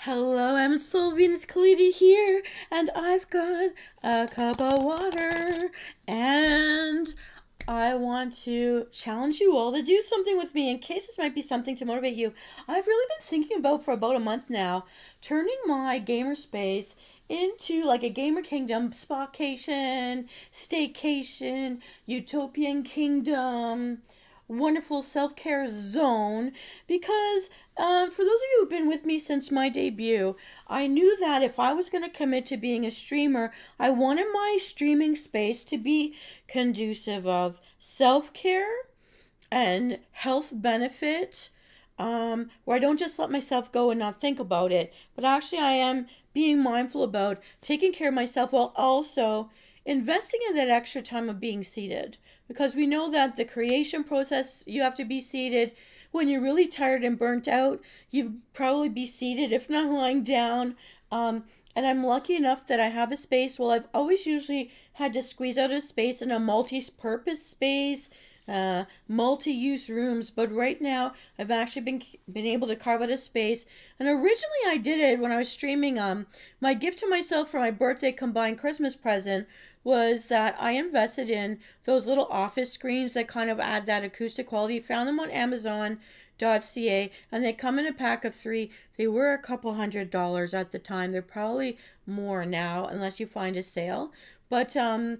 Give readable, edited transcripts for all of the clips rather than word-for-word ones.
Hello, I'm Msoul Venus Khalidi here, and I've got a cup of water, and I want to challenge you all to do something with me in case this might be something to motivate you. I've really been thinking about for about a month now, turning my gamer space into like a gamer kingdom, spa-cation, staycation, utopian kingdom, wonderful self-care zone because for those of you who've been with me since my debut, I knew that if I was going to commit to being a streamer, I wanted my streaming space to be conducive of self-care and health benefit, where I don't just let myself go and not think about it, but actually I am being mindful about taking care of myself while also investing in that extra time of being seated. Because we know that the creation process, you have to be seated. When you're really tired and burnt out, you'd probably be seated, if not lying down. And I'm lucky enough that I have a space. Well, I've always usually had to squeeze out a space in a multi-purpose space, multi-use rooms, but right now I've actually been able to carve out a space. And originally I did it when I was streaming. My gift to myself for my birthday combined Christmas present was that I invested in those little office screens that kind of add that acoustic quality. Found them on Amazon.ca, and they come in a pack of three. They were a couple $100 at the time. They're probably more now unless you find a sale. But and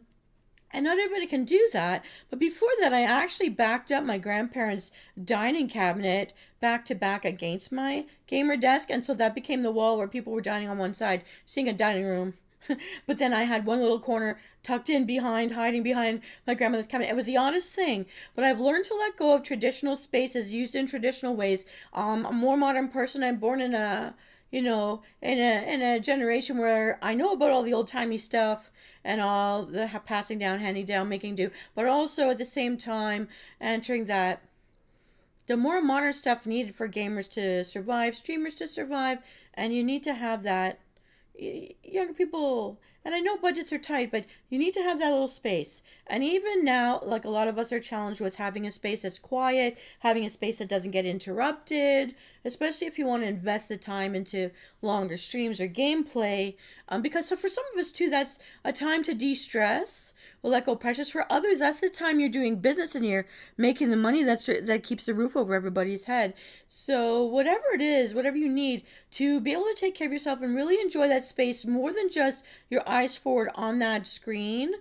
not everybody can do that. But before that, I actually backed up my grandparents' dining cabinet back to back against my gamer desk. And so that became the wall where people were dining on one side, seeing a dining room. But then I had one little corner tucked in behind, hiding behind my grandmother's cabinet. It was the oddest thing. But I've learned to let go of traditional spaces used in traditional ways. I'm a more modern person. I'm born in a, in a generation where I know about all the old timey stuff and all the passing down, handing down, making do, but also at the same time entering that the more modern stuff needed for gamers to survive, streamers to survive, and you need to have that younger people, and I know budgets are tight, but you need to have that little space. And even now, like a lot of us are challenged with having a space that's quiet, having a space that doesn't get interrupted, especially if you want to invest the time into longer streams or gameplay. Because so for some of us too, that's a time to de-stress. We'll let go precious. For others, that's the time you're doing business and you're making the money that keeps the roof over everybody's head. So whatever it is, whatever you need to be able to take care of yourself and really enjoy that space more than just your eyes forward on that screen,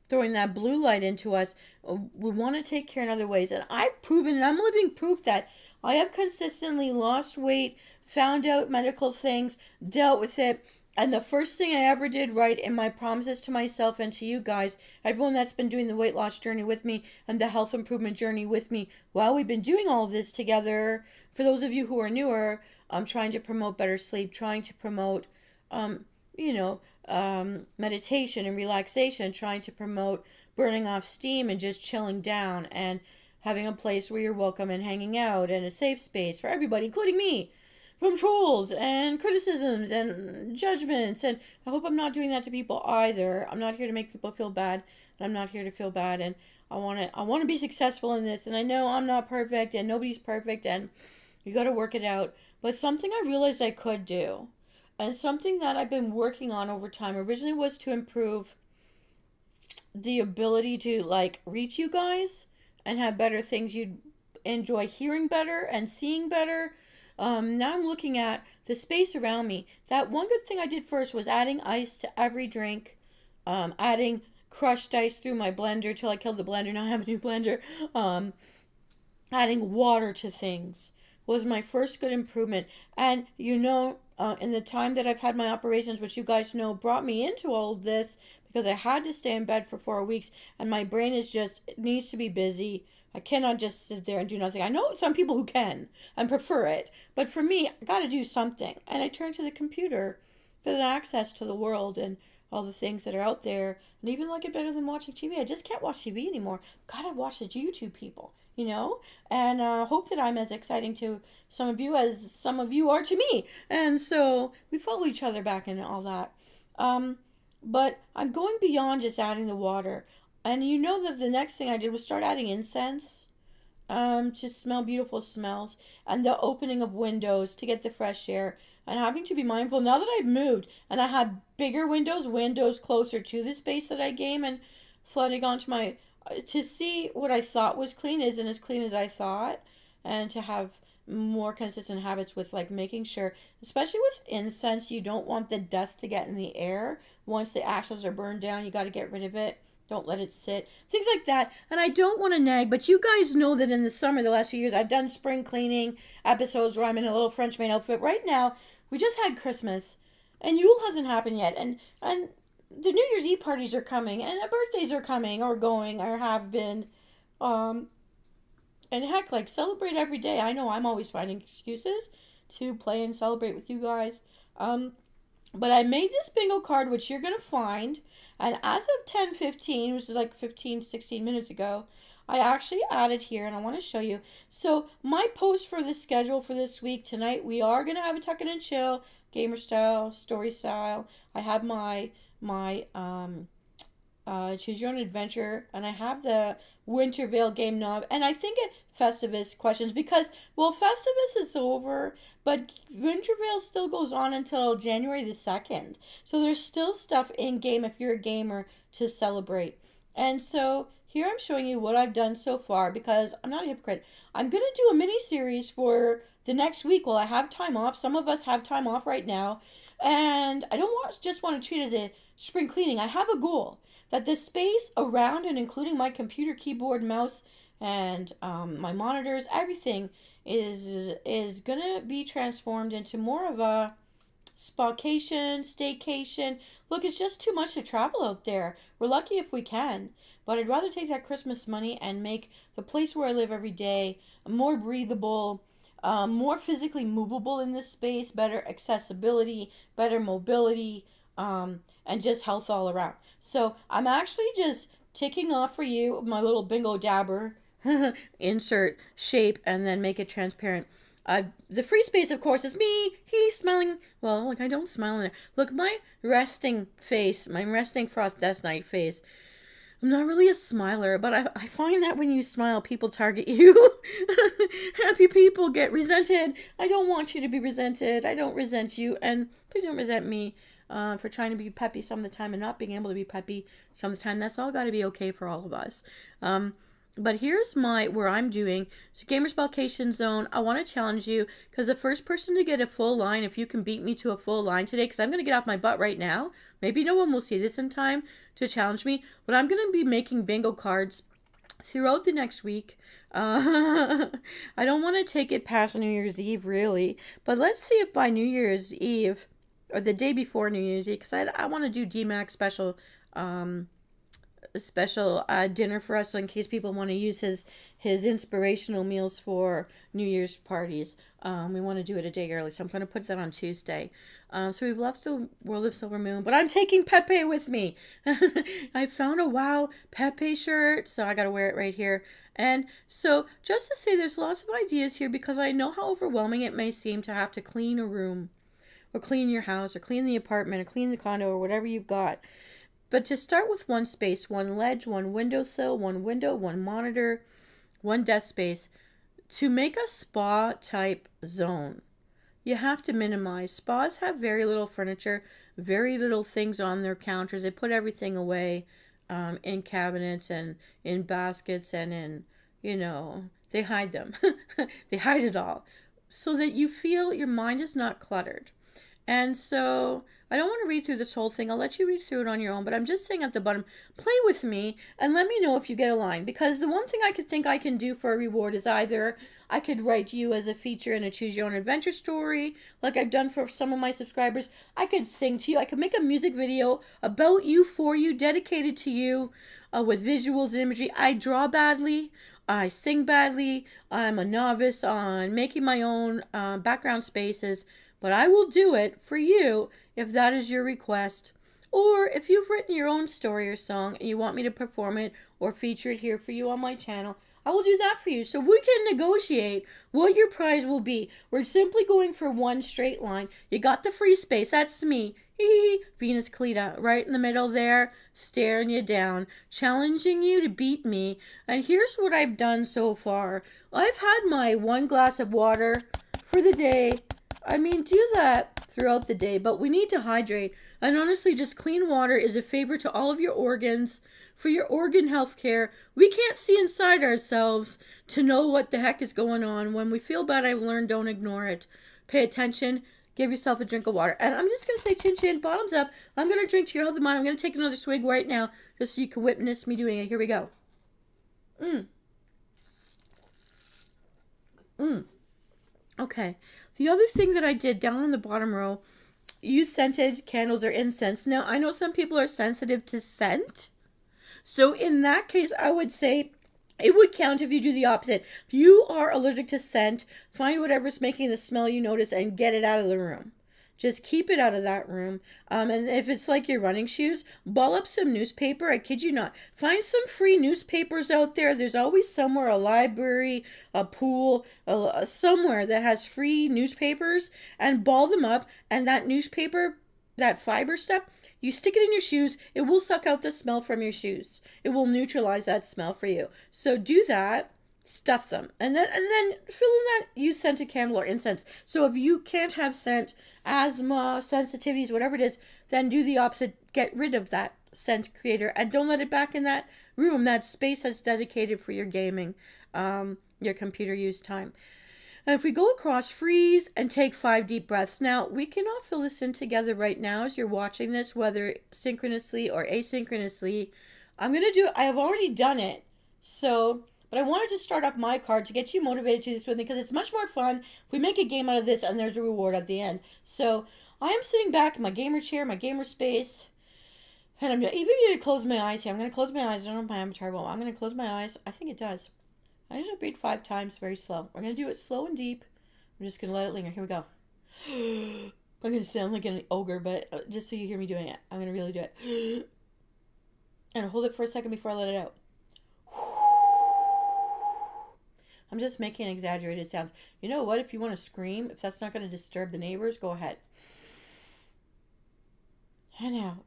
throwing that blue light into us. We want to take care in other ways. And I've proven, and I'm living proof that I have consistently lost weight, found out medical things, dealt with it. And the first thing I ever did right in my promises to myself and to you guys, everyone that's been doing the weight loss journey with me and the health improvement journey with me, while we've been doing all of this together, for those of you who are newer, I'm trying to promote better sleep, trying to promote, um, meditation and relaxation, trying to promote burning off steam and just chilling down and having a place where you're welcome and hanging out and a safe space for everybody, including me, from trolls and criticisms and judgments. And I hope I'm not doing that to people either. I'm not here to make people feel bad, and I'm not here to feel bad. And I want to be successful in this. And I know I'm not perfect, and nobody's perfect, and you got to work it out. But something I realized I could do, and something that I've been working on over time, originally was to improve the ability to like reach you guys and have better things you'd enjoy hearing better and seeing better. Now I'm looking at the space around me. That one good thing I did first was adding ice to every drink, adding crushed ice through my blender till I killed the blender. Now I have a new blender. Adding water to things was my first good improvement. And in the time that I've had my operations, which you guys know brought me into all of this because I had to stay in bed for 4 weeks, and my brain is just, it needs to be busy. I cannot just sit there and do nothing. I know some people who can and prefer it, but for me, I got to do something. And I turn to the computer for that access to the world and all the things that are out there, and even like it better than watching TV. I just can't watch TV anymore. Gotta watch the YouTube people, and hope that I'm as exciting to some of you as some of you are to me. And so we follow each other back and all that. But I'm going beyond just adding the water. And you know that the next thing I did was start adding incense. to smell beautiful smells, and the opening of windows to get the fresh air, and having to be mindful now that I've moved and I have bigger windows closer to the space that I game, and flooding onto my to see what I thought was clean isn't as clean as I thought, and to have more consistent habits with like making sure, especially with incense, you don't want the dust to get in the air. Once the ashes are burned down, you got to get rid of it. Don't let it sit. Things like that. And I don't want to nag, but you guys know that in the summer, the last few years, I've done spring cleaning episodes where I'm in a little French maid outfit. Right now, we just had Christmas, and Yule hasn't happened yet. And the New Year's Eve parties are coming, and the birthdays are coming or going or have been. Um, and heck, like, celebrate every day. I know I'm always finding excuses to play and celebrate with you guys. Um, but I made this bingo card, which you're going to find. And as of 10:15, which is like 15, 16 minutes ago, I actually added here, and I want to show you. So my post for the schedule for this week, tonight, we are going to have a tuck in and chill, gamer style, story style. I have my choose your own adventure, and I have the Winter Veil game knob, and I think it Festivus questions because, well, Festivus is over, but Winter Veil still goes on until January the 2nd, so there's still stuff in game if you're a gamer to celebrate. And so here I'm showing you what I've done so far, because I'm not a hypocrite. I'm gonna do a mini series for the next week while I have time off. Some of us have time off right now, and I don't just want to treat it as a spring cleaning. I have a goal that the space around and including my computer, keyboard, mouse, and my monitors, everything is gonna be transformed into more of a spa-cation, staycation. Look, it's just too much to travel out there. We're lucky if we can, but I'd rather take that Christmas money and make the place where I live every day more breathable, more physically movable in this space, better accessibility, better mobility, and just health all around. So I'm actually just ticking off for you my little bingo dabber. Insert shape and then make it transparent. The free space, of course, is me. He's smiling. Well, like, I don't smile in there. Look, my resting face, my resting frost death night face. I'm not really a smiler, but I find that when you smile, people target you. Happy people get resented. I don't want you to be resented. I don't resent you. And please don't resent me for trying to be peppy some of the time and not being able to be peppy some of the time. That's all got to be okay for all of us. But here's where I'm doing. So Gamer-Spa-Cation-Zone, I want to challenge you, because the first person to get a full line, if you can beat me to a full line today, because I'm going to get off my butt right now. Maybe no one will see this in time to challenge me, but I'm going to be making bingo cards throughout the next week. I don't want to take it past New Year's Eve, really, but let's see if by New Year's Eve, or the day before New Year's Eve, because I want to do DMAC special dinner for us, so in case people want to use his inspirational meals for New Year's parties. We want to do it a day early, so I'm going to put that on Tuesday. So we've left the World of Silver Moon, but I'm taking Pepe with me. I found a WoW Pepe shirt, so I got to wear it right here. And so just to say, there's lots of ideas here, because I know how overwhelming it may seem to have to clean a room, or clean your house, or clean the apartment, or clean the condo, or whatever you've got. But to start with one space, one ledge, one windowsill, one window, one monitor, one desk space, to make a spa type zone, you have to minimize. Spas have very little furniture, very little things on their counters. They put everything away in cabinets and in baskets and in, they hide them. They hide it all so that you feel your mind is not cluttered. And so I don't want to read through this whole thing. I'll let you read through it on your own, but I'm just saying at the bottom, play with me and let me know if you get a line. Because the one thing I could think I can do for a reward is either I could write you as a feature in a choose your own adventure story, like I've done for some of my subscribers. I could sing to you. I could make a music video about you, for you, dedicated to you, with visuals and imagery. I draw badly. I sing badly. I'm a novice on making my own background spaces. But I will do it for you if that is your request. Or if you've written your own story or song and you want me to perform it or feature it here for you on my channel, I will do that for you. So we can negotiate what your prize will be. We're simply going for one straight line. You got the free space. That's me. Venus Cleta right in the middle there, staring you down, challenging you to beat me. And here's what I've done so far. I've had my 1 glass of water for the day. I mean, do that throughout the day, but we need to hydrate. And honestly, just clean water is a favor to all of your organs. For your organ health care, we can't see inside ourselves to know what the heck is going on. When we feel bad, I've learned, don't ignore it. Pay attention. Give yourself a drink of water. And I'm just going to say chin chin, bottoms up. I'm going to drink to your health of mind. I'm going to take another swig right now just so you can witness me doing it. Here we go. Okay. The other thing that I did down on the bottom row, use scented candles or incense. Now, I know some people are sensitive to scent. So in that case, I would say it would count if you do the opposite. If you are allergic to scent, find whatever's making the smell you notice and get it out of the room. Just keep it out of that room. And if it's like your running shoes, ball up some newspaper. I kid you not. Find some free newspapers out there. There's always somewhere, a library, a pool, somewhere that has free newspapers, and ball them up. And that newspaper, that fiber stuff, you stick it in your shoes. It will suck out the smell from your shoes. It will neutralize that smell for you. So do that. Stuff them. And then fill in that, use scented candle or incense. So if you can't have scent, asthma, sensitivities, whatever it is, then do the opposite. Get rid of that scent creator and don't let it back in that room, that space that's dedicated for your gaming, your computer use time. And if we go across, freeze and take 5 deep breaths. Now, we can all fill this in together right now as you're watching this, whether synchronously or asynchronously. I have already done it. But I wanted to start off my card to get you motivated to do this with me because it's much more fun if we make a game out of this and there's a reward at the end. So I am sitting back in my gamer chair, my gamer space, and I'm even going to close my eyes here. I'm going to close my eyes. I don't know if my avatar will. I'm going to close my eyes. I think it does. I need to breathe 5 times very slow. We're going to do it slow and deep. I'm just going to let it linger. Here we go. I'm going to sound like an ogre, but just so you hear me doing it, I'm going to really do it. And hold it for a second before I let it out. I'm just making exaggerated sounds. You know what? If you want to scream, if that's not going to disturb the neighbors, go ahead. And out.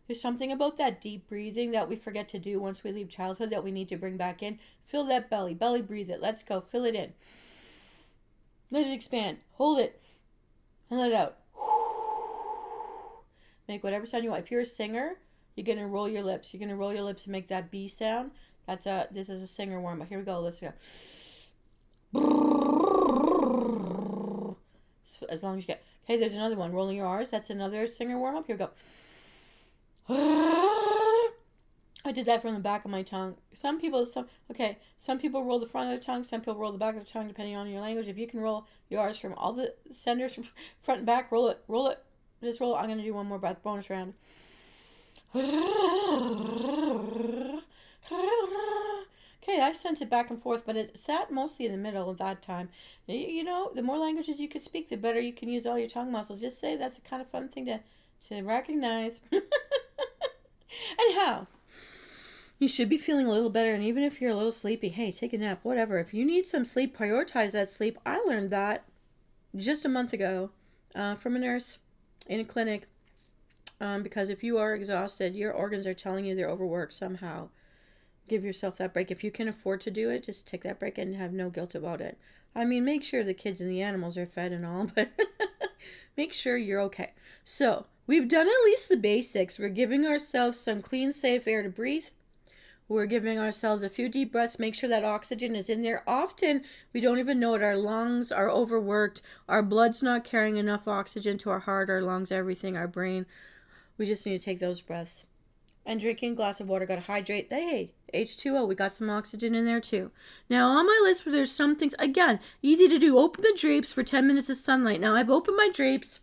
There's something about that deep breathing that we forget to do once we leave childhood that we need to bring back in. Fill that belly. Belly breathe it. Let's go. Fill it in. Let it expand. Hold it. And let it out. Make whatever sound you want. If you're a singer, you're going to roll your lips. You're going to roll your lips and make that B sound. This is a singer warm-up. Here we go. Let's go. So as long as you get. Okay, there's another one. Rolling your R's. That's another singer warm-up. Here we go. I did that from the back of my tongue. Some people roll the front of the tongue. Some people roll the back of the tongue, depending on your language. If you can roll your R's from all the centers, from front and back, roll it. Just roll it. I'm going to do one more breath. Bonus round. Okay, I sent it back and forth, but it sat mostly in the middle at that time. You know, the more languages you could speak, the better you can use all your tongue muscles. Just say that's a kind of fun thing to recognize. And how? You should be feeling a little better, and even if you're a little sleepy, hey, take a nap, whatever. If you need some sleep, prioritize that sleep. I learned that just a month ago from a nurse in a clinic, because if you are exhausted, your organs are telling you they're overworked somehow. Give yourself that break. If you can afford to do it, just take that break and have no guilt about it. I mean, make sure the kids and the animals are fed and all, but make sure you're okay. So, we've done at least the basics. We're giving ourselves some clean, safe air to breathe. We're giving ourselves a few deep breaths. Make sure that oxygen is in there. Often, we don't even know it. Our lungs are overworked. Our blood's not carrying enough oxygen to our heart, our lungs, everything, our brain. We just need to take those breaths. And drinking a glass of water, got to hydrate. Hey, H2O, we got some oxygen in there too. Now, on my list, where there's some things, again, easy to do. Open the drapes for 10 minutes of sunlight. Now, I've opened my drapes.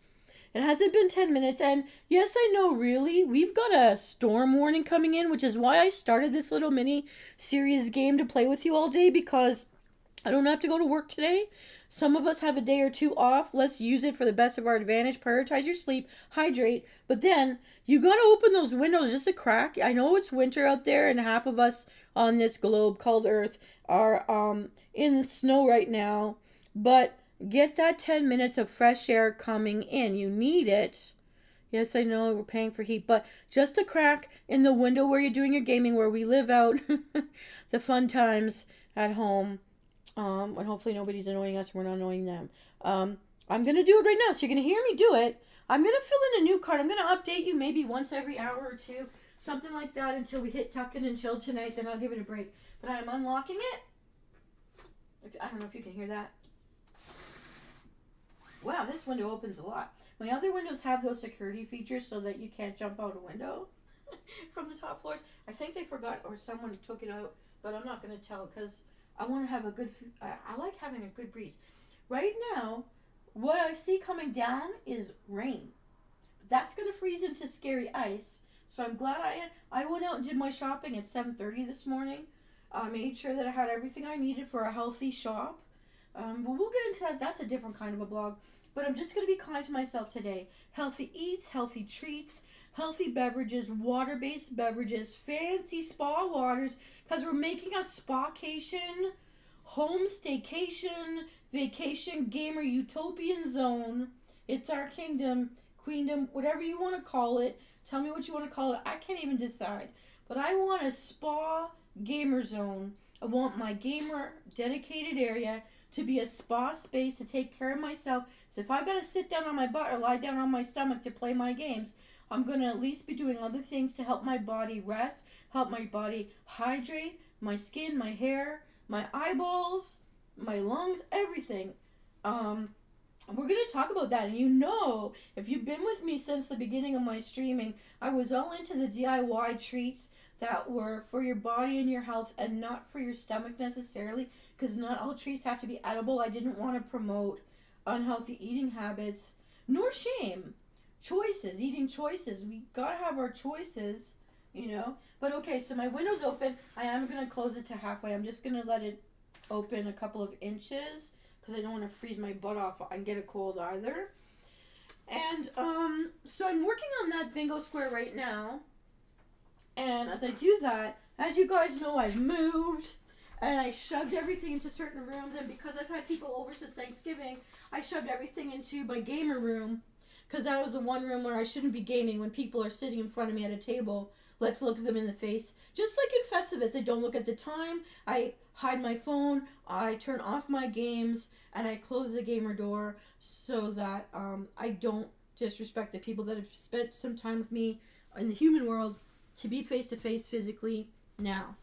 It hasn't been 10 minutes. And yes, I know, really, we've got a storm warning coming in, which is why I started this little mini series game to play with you all day, because I don't have to go to work today. Some of us have a day or two off. Let's use it for the best of our advantage. Prioritize your sleep, hydrate, but then you got to open those windows just a crack. I know it's winter out there, and half of us on this globe called Earth are in snow right now, but get that 10 minutes of fresh air coming in. You need it. Yes, I know we're paying for heat, but just a crack in the window where you're doing your gaming, where we live out the fun times at home. And hopefully nobody's annoying us. We're not annoying them. I'm going to do it right now, so you're going to hear me do it. I'm going to fill in a new card. I'm going to update you maybe once every hour or two, something like that, until we hit tuck in and chill tonight. Then I'll give it a break. But I am unlocking it. I don't know if you can hear that. Wow, this window opens a lot. My other windows have those security features so that you can't jump out a window from the top floors. I think they forgot or someone took it out, but I'm not going to tell because I want to have a good, I like having a good breeze. Right now, what I see coming down is rain. That's going to freeze into scary ice. So I'm glad I went out and did my shopping at 7:30 this morning. I made sure that I had everything I needed for a healthy shop. But we'll get into that. That's a different kind of a blog. But I'm just going to be kind to myself today. Healthy eats, healthy treats, healthy beverages, water-based beverages, fancy spa waters, because we're making a spa-cation, home staycation, vacation, gamer, utopian zone. It's our kingdom, queendom, whatever you want to call it. Tell me what you want to call it. I can't even decide. But I want a spa gamer zone. I want my gamer dedicated area to be a spa space to take care of myself. So if I gotta sit down on my butt or lie down on my stomach to play my games, I'm gonna at least be doing other things to help my body rest, help my body hydrate, my skin, my hair, my eyeballs, my lungs, everything. We're gonna talk about that. And you know, if you've been with me since the beginning of my streaming, I was all into the DIY treats that were for your body and your health and not for your stomach necessarily, because not all treats have to be edible. I didn't want to promote unhealthy eating habits, nor shame. Choices, eating choices. We gotta have our choices, you know. But okay, so my window's open. I am gonna close it to halfway. I'm just gonna let it open a couple of inches because I don't want to freeze my butt off and get a cold either. And so I'm working on that bingo square right now. And as I do that, as you guys know, I've moved and I shoved everything into certain rooms. And because I've had people over since Thanksgiving, I shoved everything into my gamer room, because that was the one room where I shouldn't be gaming when people are sitting in front of me at a table. Let's look them in the face. Just like in Festivus, I don't look at the time. I hide my phone. I turn off my games. And I close the gamer door so that I don't disrespect the people that have spent some time with me in the human world to be face-to-face physically. Now,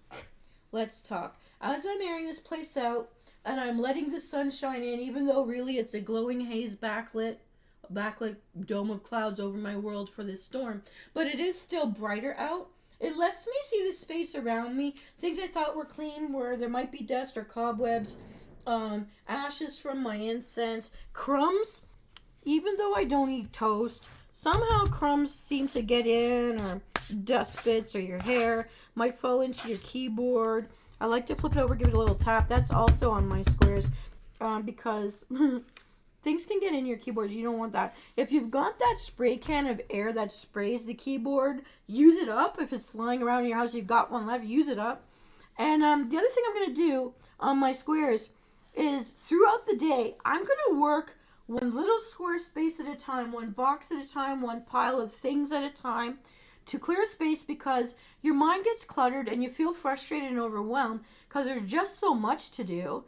let's talk. As I'm airing this place out and I'm letting the sun shine in, even though really it's a glowing haze backlit dome of clouds over my world for this storm, but it is still brighter out. It lets me see the space around me. Things I thought were clean where there might be dust or cobwebs, ashes from my incense, crumbs. Even though I don't eat toast, somehow crumbs seem to get in, or dust bits, or your hair might fall into your keyboard. I like to flip it over, give it a little tap. That's also on my squares, because things can get in your keyboards. You don't want that. If you've got that spray can of air that sprays the keyboard, use it up. If it's lying around your house, you've got one left, use it up. And the other thing I'm going to do on my squares is throughout the day, I'm going to work one little square space at a time, one box at a time, one pile of things at a time to clear space, because your mind gets cluttered and you feel frustrated and overwhelmed because there's just so much to do.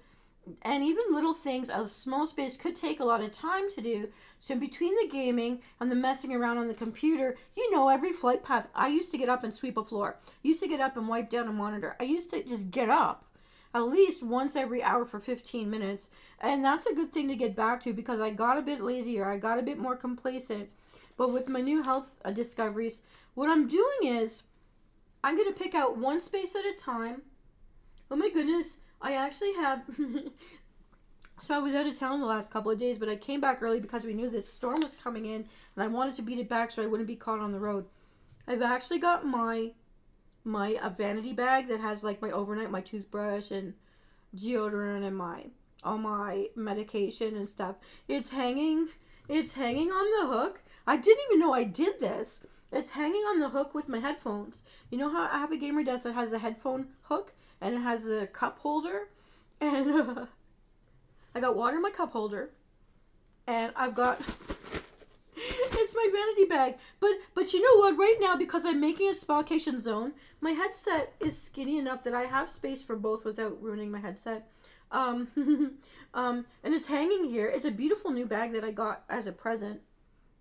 And even little things, a small space could take a lot of time to do. So in between the gaming and the messing around on the computer, you know, every flight path, I used to get up and sweep a floor. I used to get up and wipe down a monitor. I used to just get up at least once every hour for 15 minutes. And that's a good thing to get back to, because I got a bit lazier. I got a bit more complacent. But with my new health discoveries, what I'm doing is I'm going to pick out one space at a time. Oh my goodness. I actually have... So I was out of town the last couple of days, but I came back early because we knew this storm was coming in, and I wanted to beat it back so I wouldn't be caught on the road. I've actually got my vanity bag that has like my overnight, my toothbrush and deodorant and my all my medication and stuff. It's hanging on the hook. I didn't even know I did this. It's hanging on the hook with my headphones. You know how I have a gamer desk that has a headphone hook and it has a cup holder, and I got water in my cup holder, and I've got it's my vanity bag. But you know what? Right now, because I'm making a Spa-Cation-Zone, my headset is skinny enough that I have space for both without ruining my headset. And it's hanging here. It's a beautiful new bag that I got as a present.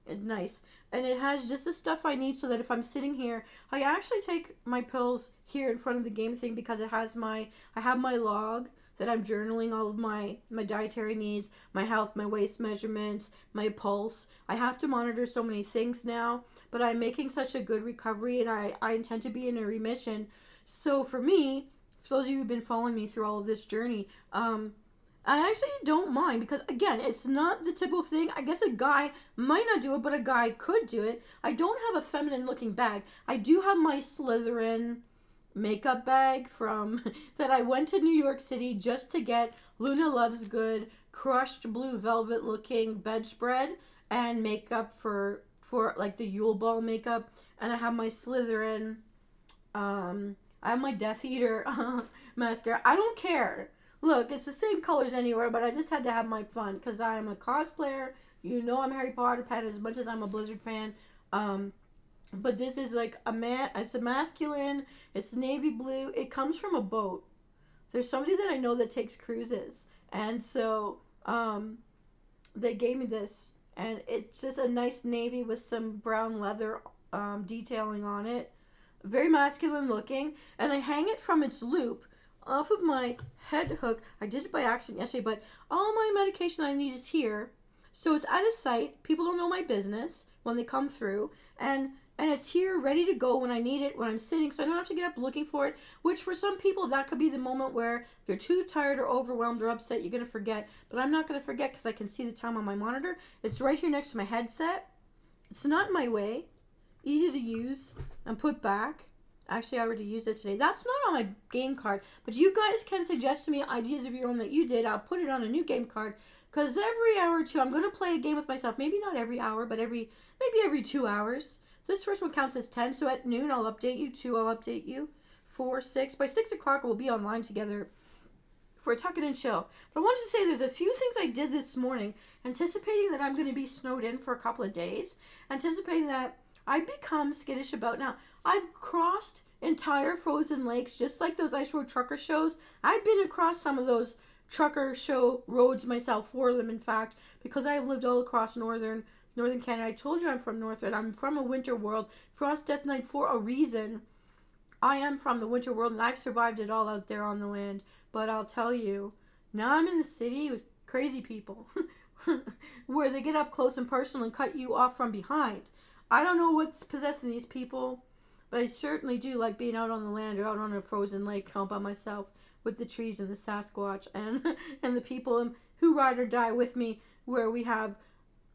It's nice. And it has just the stuff I need so that if I'm sitting here, I actually take my pills here in front of the game thing because it has I have my log that I'm journaling all of my dietary needs, my health, my waist measurements, my pulse. I have to monitor so many things now, but I'm making such a good recovery, and I intend to be in a remission. So for me, for those of you who've been following me through all of this journey, I actually don't mind because, again, it's not the typical thing. I guess a guy might not do it, but a guy could do it. I don't have a feminine looking bag. I do have my Slytherin makeup bag from that I went to New York City just to get Luna Loves Good crushed blue velvet looking bedspread and makeup for like the Yule Ball makeup. And I have my Slytherin I have my Death Eater mascara. I don't care. Look, it's the same colors anywhere, but I just had to have my fun because I am a cosplayer. You know I'm a Harry Potter fan as much as I'm a Blizzard fan. But this is like it's a masculine, it's navy blue. It comes from a boat. There's somebody that I know that takes cruises. And so they gave me this. And it's just a nice navy with some brown leather detailing on it. Very masculine looking. And I hang it from its loop off of my head hook. I did it by accident yesterday, but all my medication I need is here. So it's out of sight. People don't know my business when they come through. And it's here ready to go when I need it, when I'm sitting, so I don't have to get up looking for it, which for some people that could be the moment where if you're too tired or overwhelmed or upset, you're going to forget. But I'm not going to forget because I can see the time on my monitor. It's right here next to my headset. It's not in my way. Easy to use and put back. Actually, I already used it today. That's not on my game card, but you guys can suggest to me ideas of your own that you did. I'll put it on a new game card because every hour or two, I'm going to play a game with myself. Maybe not every hour, but maybe every 2 hours. This first one counts as 10, so at noon I'll update you. 2, I'll update you. 4, 6. By 6 o'clock we'll be online together for a tuck it and chill. But I wanted to say there's a few things I did this morning, anticipating that I'm going to be snowed in for a couple of days, anticipating that I've become skittish about. Now, I've crossed entire frozen lakes, just like those ice road trucker shows. I've been across some of those trucker show roads myself, 4 of them in fact, because I have lived all across northern Canada. I told you I'm from Northwood. I'm from a winter world. Frost Death Night for a reason. I am from the winter world, and I've survived it all out there on the land. But I'll tell you, now I'm in the city with crazy people where they get up close and personal and cut you off from behind. I don't know what's possessing these people, but I certainly do like being out on the land or out on a frozen lake all by myself with the trees and the Sasquatch and the people who ride or die with me, where we have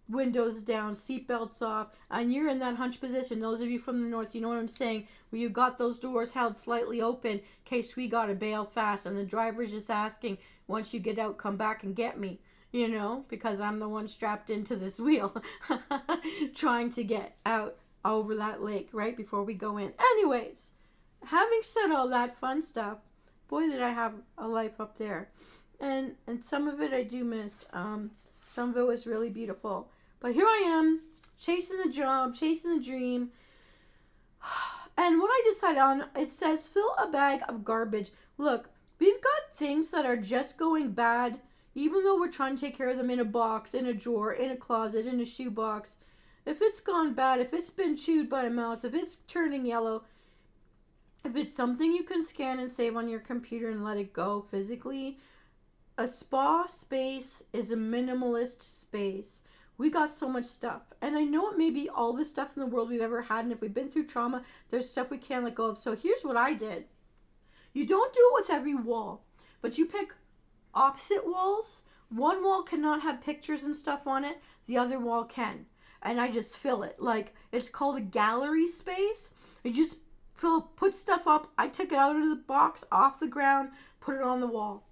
windows down, seatbelts off, and you're in that hunch position. Those of you from the north, you know what I'm saying, where you got those doors held slightly open in case we gotta bail fast, and the driver's just asking, once you get out, come back and get me, you know, because I'm the one strapped into this wheel trying to get out over that lake right before we go in. Anyways, having said all that fun stuff, boy did I have a life up there, and some of it I do miss. Some of it was really beautiful. But here I am, chasing the job, chasing the dream. And what I decided on, it says, fill a bag of garbage. Look, we've got things that are just going bad, even though we're trying to take care of them in a box, in a drawer, in a closet, in a shoebox. If it's gone bad, if it's been chewed by a mouse, if it's turning yellow, if it's something you can scan and save on your computer and let it go physically, a spa space is a minimalist space. We got so much stuff. And I know it may be all the stuff in the world we've ever had. And if we've been through trauma, there's stuff we can't let go of. So here's what I did. You don't do it with every wall, but you pick opposite walls. One wall cannot have pictures and stuff on it. The other wall can. And I just fill it. Like, it's called a gallery space. You just put stuff up. I took it out of the box, off the ground, put it on the wall.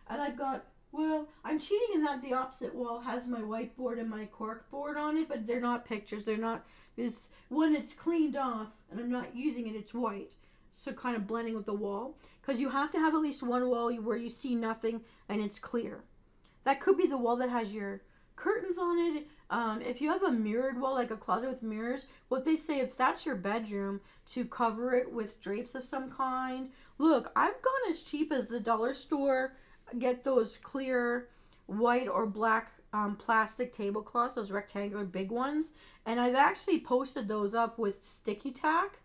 And I've got Well, I'm cheating in that the opposite wall has my whiteboard and my cork board on it, but they're not pictures. They're not. It's when it's cleaned off and I'm not using it. It's white, so kind of blending with the wall. Because you have to have at least one wall where you see nothing and it's clear. That could be the wall that has your curtains on it. If you have a mirrored wall, like a closet with mirrors, what they say, if that's your bedroom, to cover it with drapes of some kind. Look, I've gone as cheap as the dollar store. Get those clear white or black plastic tablecloths, those rectangular big ones. And I've actually posted those up with sticky tack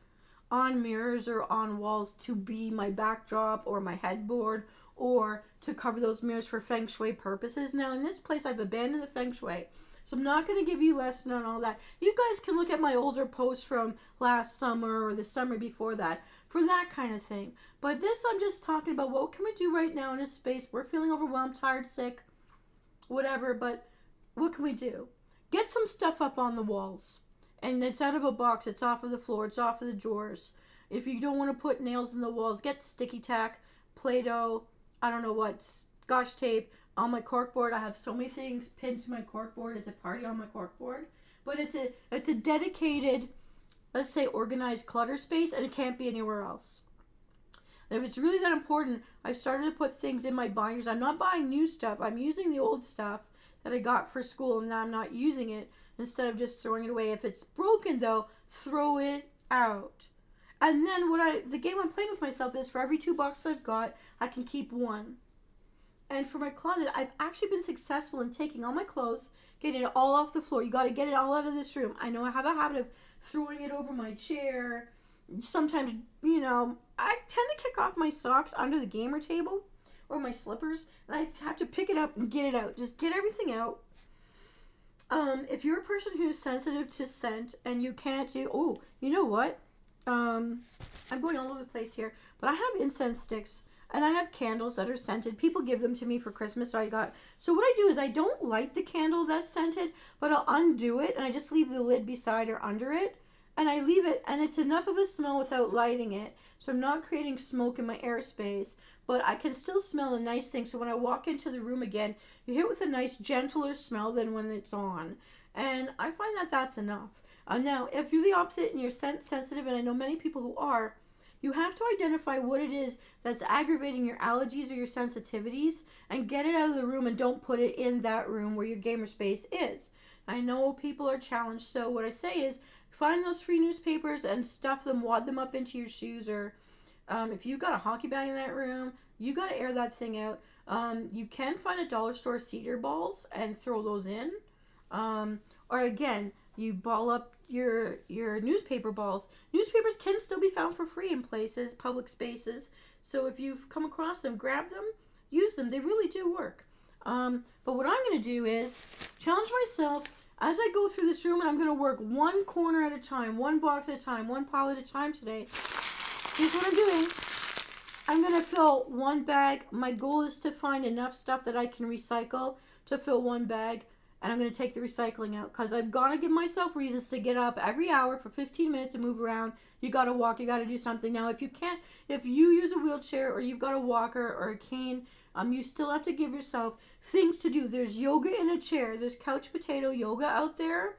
on mirrors or on walls to be my backdrop or my headboard or to cover those mirrors for feng shui purposes. Now, in this place, I've abandoned the feng shui. So I'm not going to give you a lesson on all that. You guys can look at my older posts from last summer or the summer before that for that kind of thing. But this, I'm just talking about what can we do right now in a space. We're feeling overwhelmed, tired, sick, whatever. But what can we do? Get some stuff up on the walls. And it's out of a box. It's off of the floor. It's off of the drawers. If you don't want to put nails in the walls, get sticky tack, Play-Doh, I don't know what, Scotch tape. On my corkboard, I have so many things pinned to my corkboard. It's a party on my corkboard. But it's a dedicated, let's say, organized clutter space, and it can't be anywhere else. And if it's really that important, I've started to put things in my binders. I'm not buying new stuff. I'm using the old stuff that I got for school, and now I'm not using it instead of just throwing it away. If it's broken, though, throw it out. And then the game I'm playing with myself is for every 2 boxes I've got, I can keep 1. And for my closet, I've actually been successful in taking all my clothes, getting it all off the floor. You got to get it all out of this room. I know I have a habit of throwing it over my chair. Sometimes, I tend to kick off my socks under the gamer table or my slippers, and I have to pick it up and get it out. Just get everything out. If you're a person who's sensitive to scent and you can't do, you know what? I'm going all over the place here, but I have incense sticks. And I have candles that are scented. People give them to me for Christmas. So what I do is I don't light the candle that's scented, but I'll undo it and I just leave the lid beside or under it. And I leave it, and it's enough of a smell without lighting it. So I'm not creating smoke in my airspace, but I can still smell a nice thing. So when I walk into the room again, you hit with a nice gentler smell than when it's on. And I find that that's enough. Now, if you're the opposite and you're scent sensitive, and I know many people who are, you have to identify what it is that's aggravating your allergies or your sensitivities and get it out of the room, and don't put it in that room where your gamer space is. I know people are challenged, so what I say is find those free newspapers and stuff them, wad them up into your shoes, or if you've got a hockey bag in that room, you got to air that thing out. You can find a dollar store cedar balls and throw those in. Or again, you ball up your newspaper balls. Newspapers can still be found for free in places, public spaces. So if you've come across them, grab them, use them. They really do work. But what I'm going to do is challenge myself as I go through this room, and I'm going to work one corner at a time, one box at a time, one pile at a time today. Here's what I'm doing. I'm going to fill one bag. My goal is to find enough stuff that I can recycle to fill one bag. And I'm going to take the recycling out because I've got to give myself reasons to get up every hour for 15 minutes and move around. You got to walk. You got to do something. Now, if you use a wheelchair or you've got a walker or a cane, you still have to give yourself things to do. There's yoga in a chair. There's couch potato yoga out there.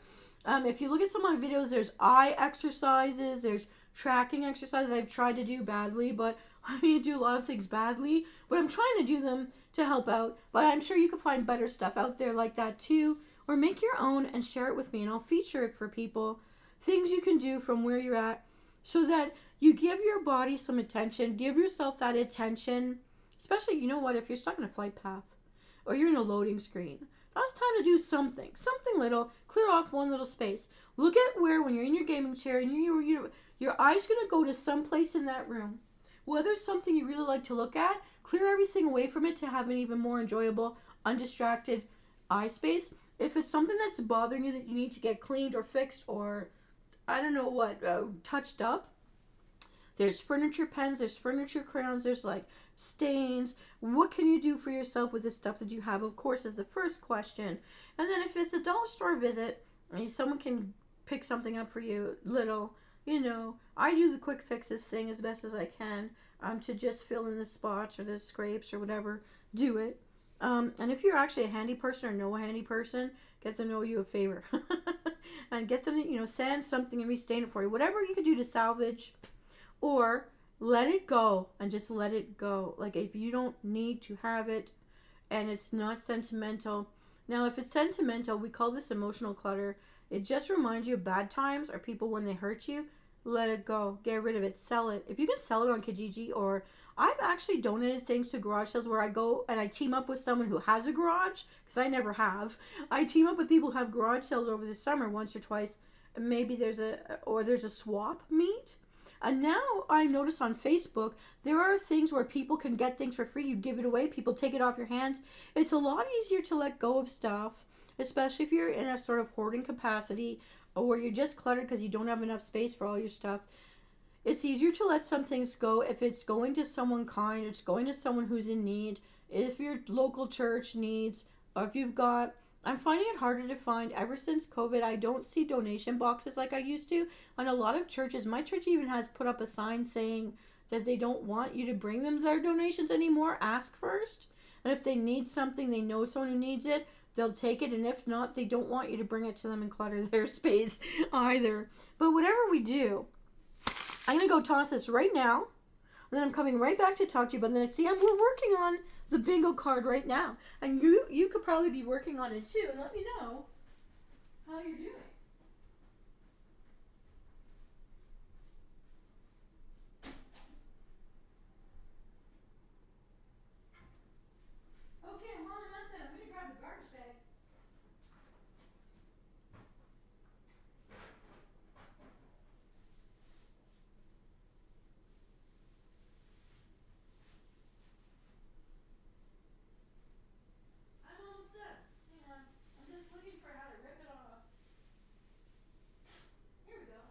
If you look at some of my videos, there's eye exercises. There's tracking exercises I've tried to do badly, but I do a lot of things badly. But I'm trying to do them to help out. But I'm sure you can find better stuff out there like that too. Or make your own and share it with me, and I'll feature it for people. Things you can do from where you're at so that you give your body some attention. Give yourself that attention. Especially, you know what, if you're stuck in a flight path or you're in a loading screen. Now it's time to do something little. Clear off one little space. Look at where, when you're in your gaming chair and your eye's going to go to some place in that room. Whether it's something you really like to look at, clear everything away from it to have an even more enjoyable, undistracted eye space. If it's something that's bothering you that you need to get cleaned or fixed or, I don't know what, touched up, there's furniture pens, there's furniture crayons, there's like stains. What can you do for yourself with the stuff that you have, of course, is the first question. And then if it's a dollar store visit, someone can pick something up for you, little, I do the quick fixes thing as best as I can to just fill in the spots or the scrapes or whatever. Do it. And if you're actually a handy person or know a handy person, get them to know you a favor. And get them to, sand something and restain it for you. Whatever you can do to salvage, or let it go and just let it go. Like, if you don't need to have it and it's not sentimental. Now, if it's sentimental, we call this emotional clutter. It just reminds you of bad times or people when they hurt you. Let it go. Get rid of it. Sell it. If you can sell it on Kijiji, or I've actually donated things to garage sales where I go and I team up with someone who has a garage, because I never have. I team up with people who have garage sales over the summer once or twice. And maybe there's a swap meet. And now I notice on Facebook, there are things where people can get things for free. You give it away, people take it off your hands. It's a lot easier to let go of stuff, especially if you're in a sort of hoarding capacity, or where you're just cluttered because you don't have enough space for all your stuff. It's easier to let some things go if it's going to someone kind, it's going to someone who's in need, if your local church needs, or if you've got... I'm finding it harder to find. Ever since COVID, I don't see donation boxes like I used to. On a lot of churches, my church even has put up a sign saying that they don't want you to bring them their donations anymore. Ask first. And if they need something, they know someone who needs it, they'll take it. And if not, they don't want you to bring it to them and clutter their space either. But whatever we do, I'm going to go toss this right now. And then I'm coming right back to talk to you. But then I see we're working on the bingo card right now. And you could probably be working on it too. And let me know how you're doing. Okay, I'm on that then. I'm going to grab the garbage bag. I'm almost done. Hang on. I'm just looking for how to rip it off. Here we go.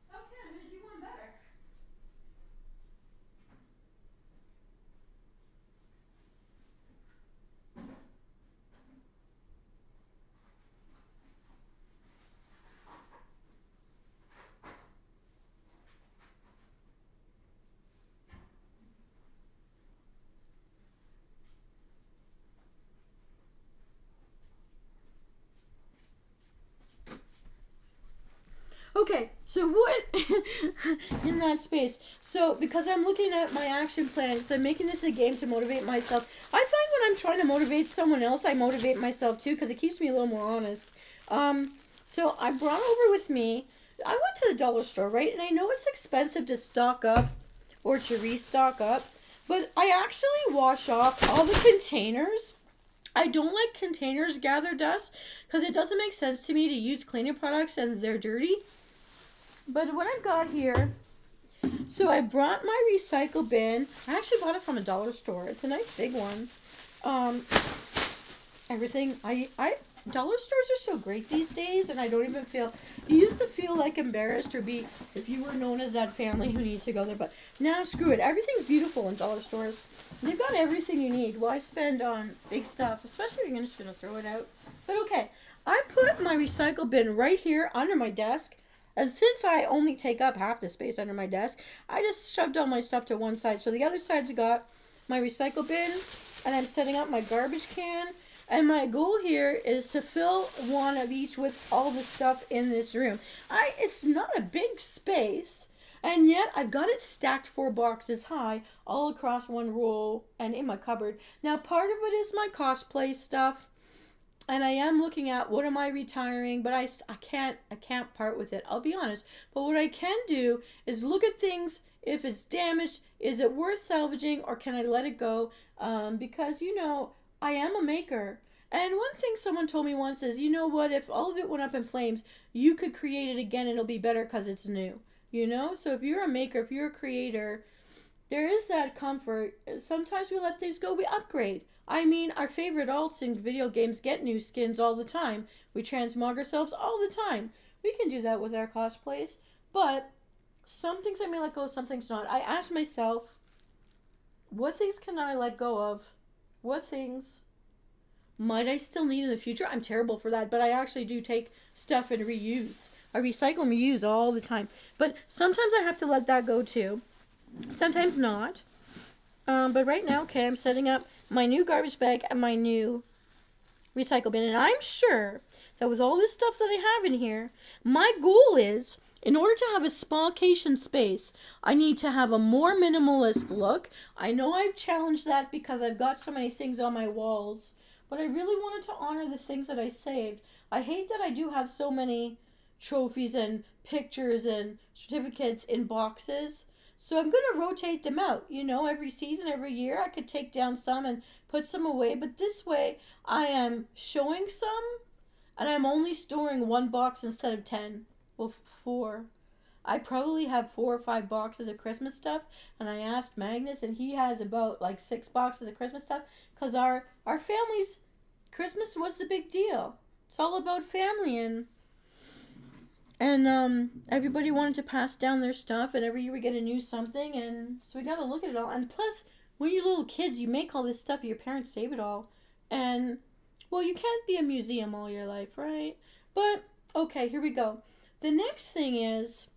Okay, I'm going to do one better. Okay, so what in that space? So because I'm looking at my action plans, I'm making this a game to motivate myself. I find when I'm trying to motivate someone else, I motivate myself too, because it keeps me a little more honest. So I brought over with me, I went to the dollar store, right? And I know it's expensive to stock up or to restock up, but I actually wash off all the containers. I don't like containers gather dust because it doesn't make sense to me to use cleaning products and they're dirty. But what I've got here, so I brought my recycle bin. I actually bought it from a dollar store. It's a nice big one. Everything, dollar stores are so great these days, and I don't even feel, you used to feel like embarrassed or be, if you were known as that family who needs to go there, but now screw it. Everything's beautiful in dollar stores. They've got everything you need. Why spend on big stuff, especially if you're just going to throw it out? But okay, I put my recycle bin right here under my desk. And since I only take up half the space under my desk, I just shoved all my stuff to one side. So the other side's got my recycle bin, and I'm setting up my garbage can. And my goal here is to fill one of each with all the stuff in this room. It's not a big space, and yet I've got it stacked 4 boxes high all across one row and in my cupboard. Now part of it is my cosplay stuff. And I am looking at what am I retiring, but I can't part with it. I'll be honest. But what I can do is look at things. If it's damaged, is it worth salvaging, or can I let it go? Because I am a maker. And one thing someone told me once is, you know what? If all of it went up in flames, you could create it again. And it'll be better because it's new. So if you're a maker, if you're a creator, there is that comfort. Sometimes we let things go. We upgrade. I mean, our favorite alts in video games get new skins all the time. We transmog ourselves all the time. we can do that with our cosplays. But some things I may let go, some things not. I asked myself, what things can I let go of? What things might I still need in the future? I'm terrible for that, but I actually do take stuff and reuse. I recycle and reuse all the time. But sometimes I have to let that go too. Sometimes not. But right now, okay, I'm setting up my new garbage bag and my new recycle bin. And I'm sure that with all this stuff that I have in here, my goal is, in order to have a spa-cation space, I need to have a more minimalist look. I know I've challenged that because I've got so many things on my walls, but I really wanted to honor the things that I saved. I hate that I do have so many trophies and pictures and certificates in boxes. So I'm going to rotate them out. You know, every season, every year, I could take down some and put some away. But this way, I am showing some, and I'm only storing one box instead of 10. Well, 4. I probably have 4 or 5 boxes of Christmas stuff. And I asked Magnus, and he has about like 6 boxes of Christmas stuff. Because our family's Christmas was the big deal. It's all about family, and everybody wanted to pass down their stuff, and every year we get a new something, and so we got to look at it all. And plus, when you're little kids, you make all this stuff, your parents save it all. And, well, you can't be a museum all your life, right? But, okay, here we go. The next thing is,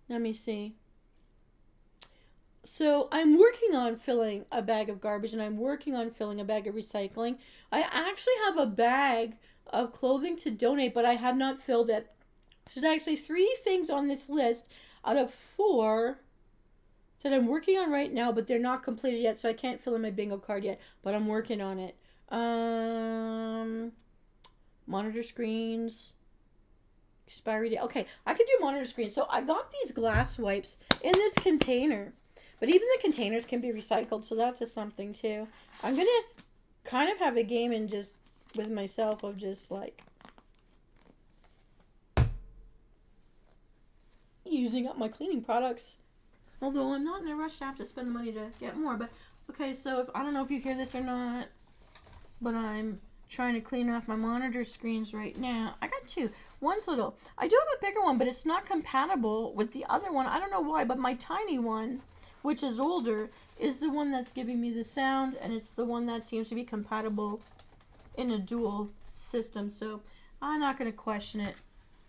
let me see. So I'm working on filling a bag of garbage, and I'm working on filling a bag of recycling. I actually have a bag of clothing to donate, but I have not filled it. There's actually 3 things on this list out of 4 that I'm working on right now, but they're not completed yet, so I can't fill in my bingo card yet, but I'm working on it. Monitor screens, expiry date. Okay, I could do monitor screens. So I got these glass wipes in this container, but even the containers can be recycled, so that's a something too. I'm going to kind of have a game and just with myself of just like using up my cleaning products, although I'm not in a rush to have to spend the money to get more. But okay, so I don't know if you hear this or not, but I'm trying to clean off my monitor screens right now. I got 2. One's little. I do have a bigger one, but it's not compatible with the other one. I don't know why, but my tiny one, which is older, is the one that's giving me the sound, and it's the one that seems to be compatible in a dual system. So I'm not going to question it.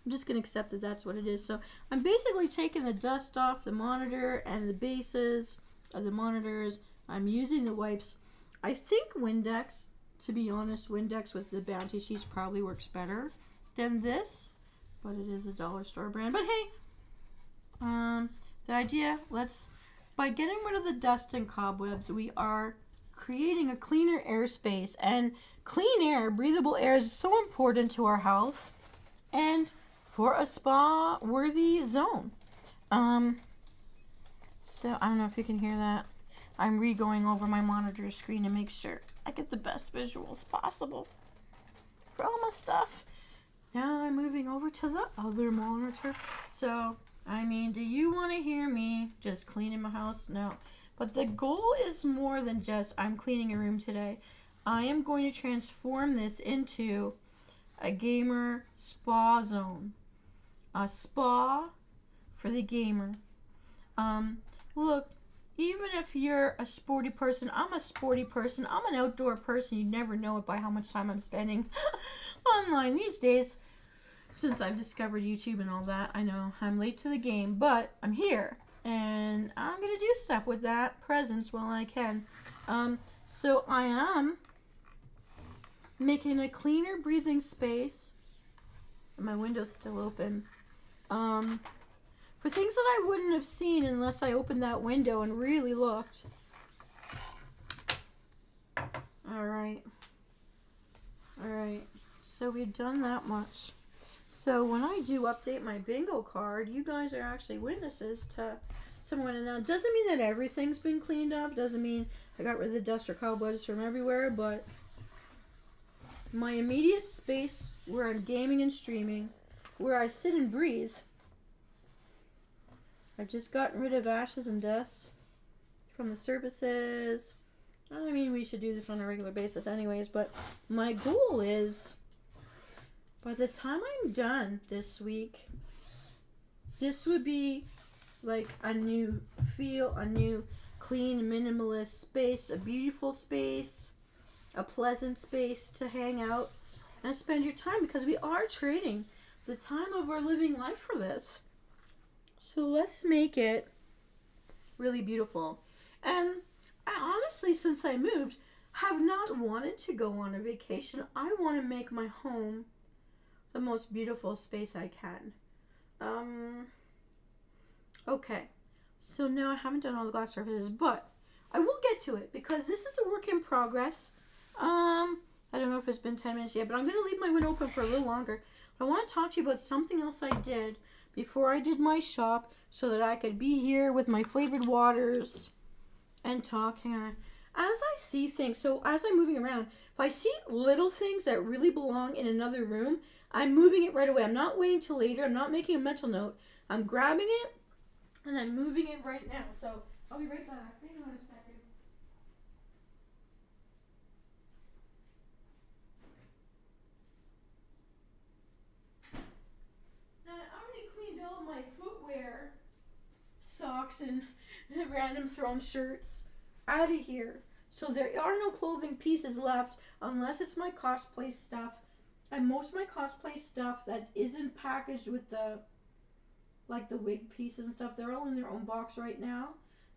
I'm just going to accept that that's what it is. So I'm basically taking the dust off the monitor and the bases of the monitors. I'm using the wipes. I think Windex, to be honest, Windex with the Bounty sheets probably works better than this, but it is a dollar store brand. But hey, the idea, by getting rid of the dust and cobwebs, we are creating a cleaner airspace. And clean air, breathable air, is so important to our health and for a spa-worthy zone. So I don't know if you can hear that. I'm re-going over my monitor screen to make sure I get the best visuals possible for all my stuff. Now I'm moving over to the other monitor. So, I mean, do you want to hear me just cleaning my house? No. But the goal is more than just I'm cleaning a room today. I am going to transform this into a gamer-spa-zone. A spa for the gamer. Look, even if you're a sporty person, I'm a sporty person. I'm an outdoor person. You never know it by how much time I'm spending online these days. Since I've discovered YouTube and all that, I know I'm late to the game, but I'm here. And I'm going to do stuff with that presence while I can. So I am making a cleaner breathing space. My window's still open. For things that I wouldn't have seen unless I opened that window and really looked. Alright. Alright. So we've done that much. So when I do update my bingo card, you guys are actually witnesses to someone. And now it doesn't mean that everything's been cleaned up. Doesn't mean I got rid of the dust or cobwebs from everywhere. But my immediate space where I'm gaming and streaming, where I sit and breathe, I've just gotten rid of ashes and dust from the surfaces. I mean, we should do this on a regular basis anyways, but my goal is by the time I'm done this week, this would be like a new feel, a new clean, minimalist space, a beautiful space, a pleasant space to hang out and spend your time, because we are trading the time of our living life for this. So let's make it really beautiful. And I honestly, since I moved, have not wanted to go on a vacation. I want to make my home the most beautiful space I can. Okay, so now I haven't done all the glass surfaces, but I will get to it because this is a work in progress. I don't know if it's been 10 minutes yet, but I'm going to leave my window open for a little longer. I want to talk to you about something else I did before I did my shop so that I could be here with my flavored waters and talking. As I see things, so as I'm moving around, if I see little things that really belong in another room, I'm moving it right away. I'm not waiting till later. I'm not making a mental note. I'm grabbing it and I'm moving it right now. So I'll be right back. Hang on a second. Now I already cleaned all my footwear, socks and random thrown shirts out of here. So there are no clothing pieces left unless it's my cosplay stuff. And most of my cosplay stuff that isn't packaged with the wig pieces and stuff, they're all in their own box right now.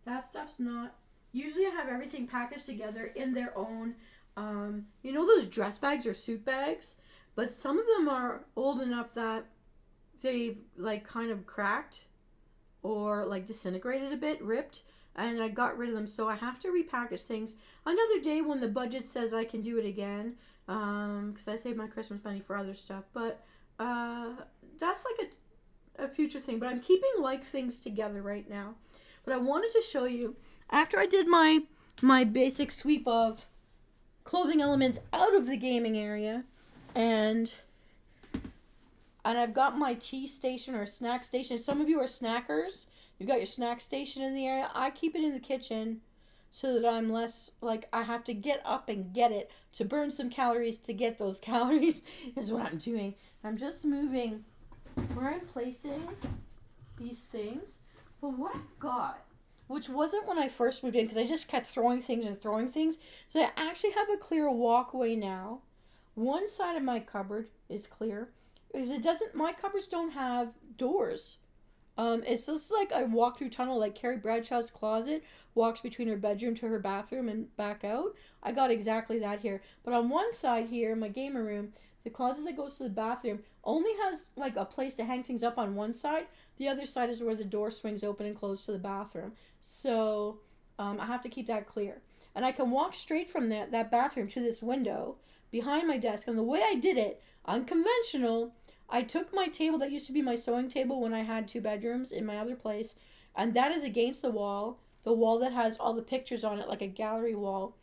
That stuff's not. Usually I have everything packaged together in their own, you know those dress bags or suit bags? But some of them are old enough that they've like kind of cracked or like disintegrated a bit, ripped, and I got rid of them. So I have to repackage things another day when the budget says I can do it again, because I saved my Christmas money for other stuff. But that's like a future thing. But I'm keeping like things together right now. But I wanted to show you, after I did my basic sweep of clothing elements out of the gaming area, and I've got my tea station or snack station. Some of you are snackers. You've got your snack station in the area. I keep it in the kitchen so that I'm less, like, I have to get up and get it to burn some calories to get those calories is what I'm doing. I'm just moving where I'm placing these things. But what I've got, which wasn't when I first moved in because I just kept throwing things and throwing things, so I actually have a clear walkway now. One side of my cupboard is clear. Because my cupboards don't have doors. It's just like a walk-through tunnel, like Carrie Bradshaw's closet walks between her bedroom to her bathroom and back out. I got exactly that here. But on one side here, my gamer room, the closet that goes to the bathroom only has like a place to hang things up on one side. The other side is where the door swings open and closed to the bathroom. So I have to keep that clear. And I can walk straight from that bathroom to this window behind my desk. And the way I did it, unconventional, I took my table that used to be my sewing table when I had 2 bedrooms in my other place, and that is against the wall that has all the pictures on it, like a gallery wall.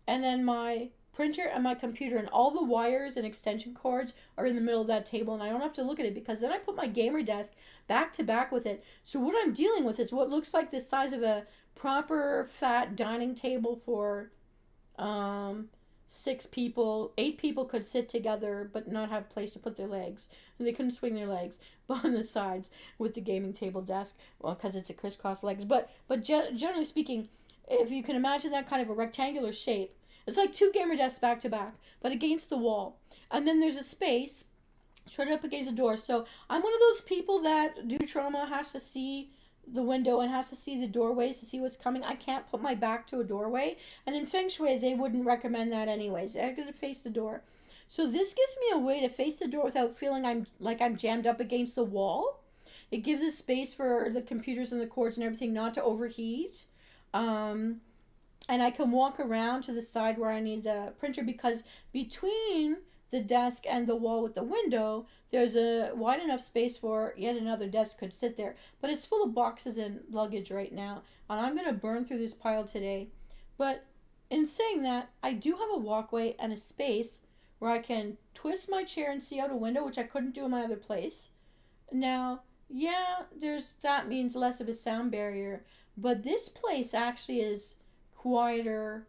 And then my printer and my computer and all the wires and extension cords are in the middle of that table, and I don't have to look at it because then I put my gamer desk back to back with it. So what I'm dealing with is what looks like the size of a proper fat dining table for 6 people. 8 people could sit together but not have a place to put their legs, and they couldn't swing their legs on the sides with the gaming table desk, well, because it's a crisscross legs. But generally speaking, if you can imagine that kind of a rectangular shape, it's like 2 gamer desks back to back but against the wall, and then there's a space straight up against the door. So I'm one of those people that due to trauma has to see the window and has to see the doorways to see what's coming. I can't put my back to a doorway, and in Feng Shui they wouldn't recommend that anyways. I'm going to face the door. So this gives me a way to face the door without feeling I'm jammed up against the wall. It gives a space for the computers and the cords and everything not to overheat. And I can walk around to the side where I need the printer, because between the desk and the wall with the window, there's a wide enough space for yet another desk could sit there. But it's full of boxes and luggage right now, and I'm going to burn through this pile today. But in saying that, I do have a walkway and a space where I can twist my chair and see out a window, which I couldn't do in my other place. Now, yeah, that means less of a sound barrier, but this place actually is quieter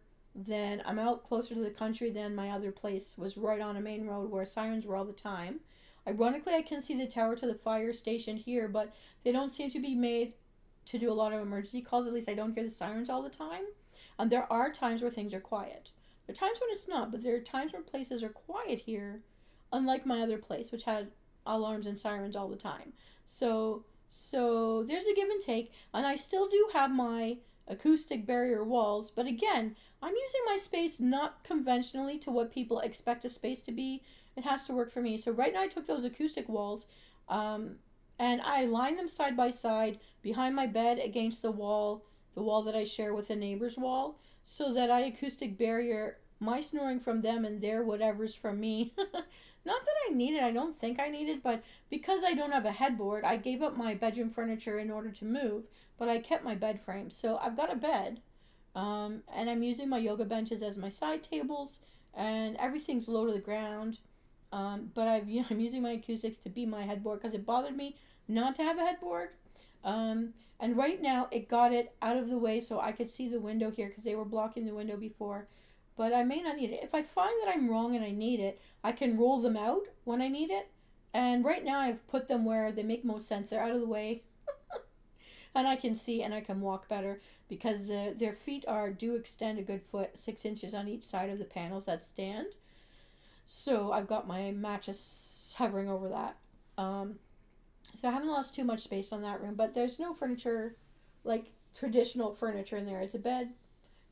I'm out closer to the country than my other place was right on a main road where sirens were all the time. Ironically, I can see the tower to the fire station here, but they don't seem to be made to do a lot of emergency calls. At least I don't hear the sirens all the time. And there are times where things are quiet. There are times when it's not, but there are times where places are quiet here, unlike my other place, which had alarms and sirens all the time. So there's a give and take, and I still do have my acoustic barrier walls, but again, I'm using my space not conventionally to what people expect a space to be. It has to work for me. So right now I took those acoustic walls, and I lined them side by side behind my bed against the wall that I share with a neighbor's wall, so that I acoustic barrier my snoring from them and their whatever's from me. Not that I need it, I don't think I need it, but because I don't have a headboard, I gave up my bedroom furniture in order to move, but I kept my bed frame. So I've got a bed, and I'm using my yoga benches as my side tables, and everything's low to the ground. But I'm using my acoustics to be my headboard because it bothered me not to have a headboard. And right now it got it out of the way so I could see the window here because they were blocking the window before. But I may not need it. If I find that I'm wrong and I need it, I can roll them out when I need it. And right now I've put them where they make most sense. They're out of the way. And I can see and I can walk better because their feet do extend a good foot, 6 inches on each side of the panels that stand. So I've got my mattress hovering over that. So I haven't lost too much space on that room, but there's no furniture, like traditional furniture in there. It's a bed,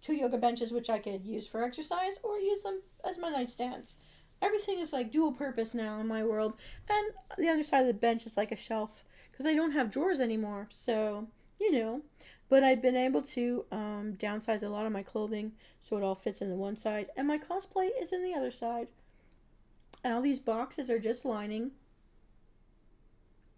2 yoga benches, which I could use for exercise or use them as my nightstands. Everything is like dual purpose now in my world. And the other side of the bench is like a shelf because I don't have drawers anymore. So, but I've been able to downsize a lot of my clothing so it all fits in the one side. And my cosplay is in the other side. And all these boxes are just lining.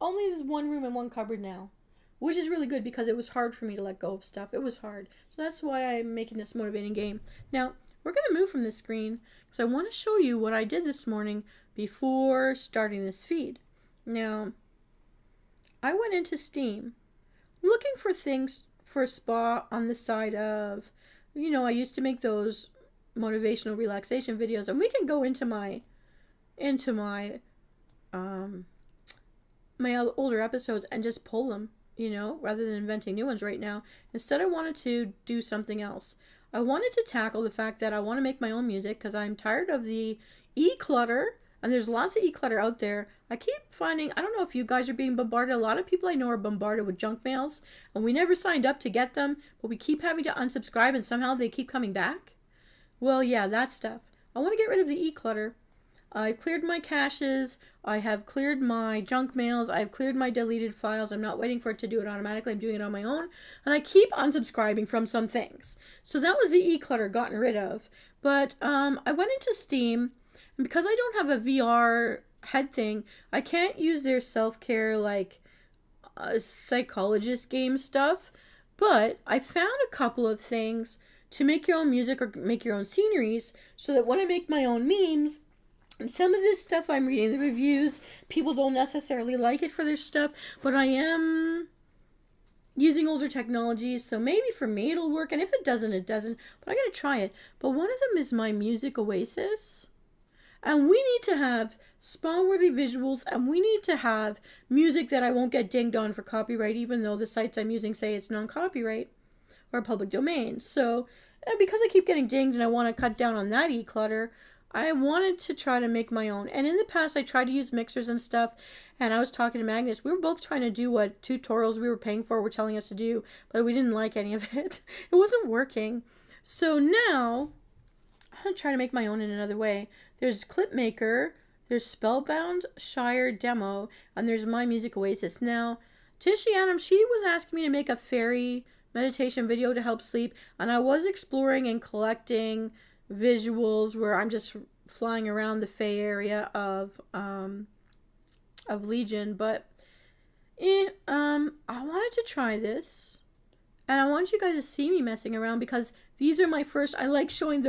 Only there's one room and one cupboard now, which is really good because it was hard for me to let go of stuff. It was hard. So that's why I'm making this motivating game. Now, we're going to move from this screen because I want to show you what I did this morning before starting this feed. Now, I went into Steam looking for things for a spa on the side of, I used to make those motivational relaxation videos, and we can go into my my older episodes and just pull them, rather than inventing new ones right now. Instead, I wanted to do something else. I wanted to tackle the fact that I want to make my own music because I'm tired of the e-clutter, and there's lots of e-clutter out there. I keep finding, I don't know if you guys are being bombarded. A lot of people I know are bombarded with junk mails, and we never signed up to get them, but we keep having to unsubscribe, and somehow they keep coming back. Well, yeah, that stuff. I want to get rid of the e-clutter. I've cleared my caches, I have cleared my junk mails, I've cleared my deleted files. I'm not waiting for it to do it automatically, I'm doing it on my own. And I keep unsubscribing from some things. So that was the e-clutter gotten rid of. But I went into Steam, and because I don't have a VR head thing, I can't use their self-care, like, psychologist game stuff. But I found a couple of things to make your own music or make your own sceneries so that when I make my own memes, and some of this stuff I'm reading the reviews, people don't necessarily like it for their stuff, but I am using older technologies, so maybe for me it'll work, and if it doesn't, it doesn't, but I'm going to try it. But one of them is my music oasis, and we need to have spawn-worthy visuals, and we need to have music that I won't get dinged on for copyright, even though the sites I'm using say it's non-copyright or public domain. So, because I keep getting dinged and I want to cut down on that e-clutter, I wanted to try to make my own. And in the past, I tried to use mixers and stuff. And I was talking to Magnus. We were both trying to do what tutorials we were paying for were telling us to do. But we didn't like any of it. It wasn't working. So now, I'm trying to make my own in another way. There's Clipmaker. There's Spellbound Shire Demo. And there's My Music Oasis. Now, Tushy Adam, she was asking me to make a fairy meditation video to help sleep. And I was exploring and collecting visuals where I'm just flying around the Fey area of Legion, but I wanted to try this, and I want you guys to see me messing around because these are my first. I like showing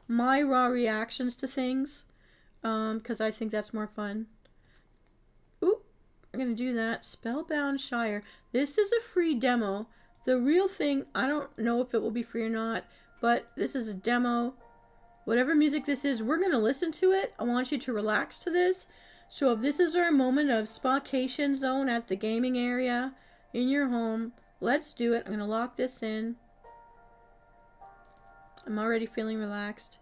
my raw reactions to things, because I think that's more fun. Ooh, I'm gonna do that. Spellbound Shire. This is a free demo. The real thing, I don't know if it will be free or not. But this is a demo. Whatever music this is, we're going to listen to it. I want you to relax to this. So if this is our moment of Spa-Cation-Zone at the gaming area in your home, let's do it. I'm going to lock this in. I'm already feeling relaxed.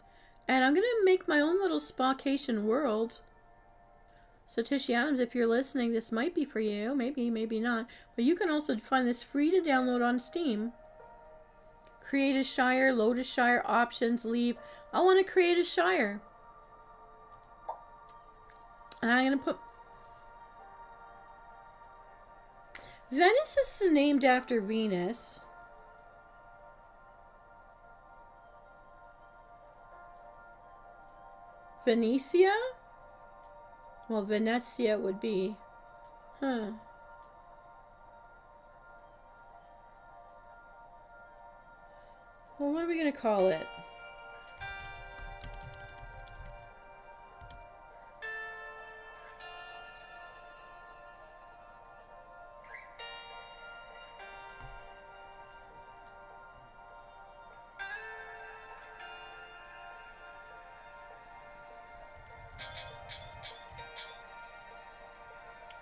And I'm going to make my own little Spa-Cation world. So Tushy Adams, if you're listening, this might be for you. Maybe, maybe not. But you can also find this free to download on Steam. Create a Shire, load a Shire, options, leave. I want to create a Shire. And I'm going to put... Venice is named after Venus. Venetia? Well, Venezia would be. Huh. Well, what are we going to call it?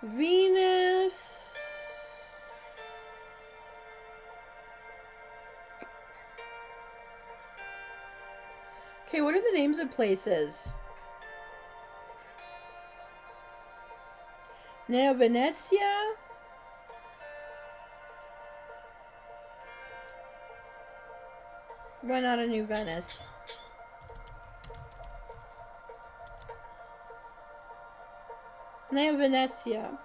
Venus. Okay, what are the names of places? Neo Venezia. Why not a new Venice? Neo Venezia.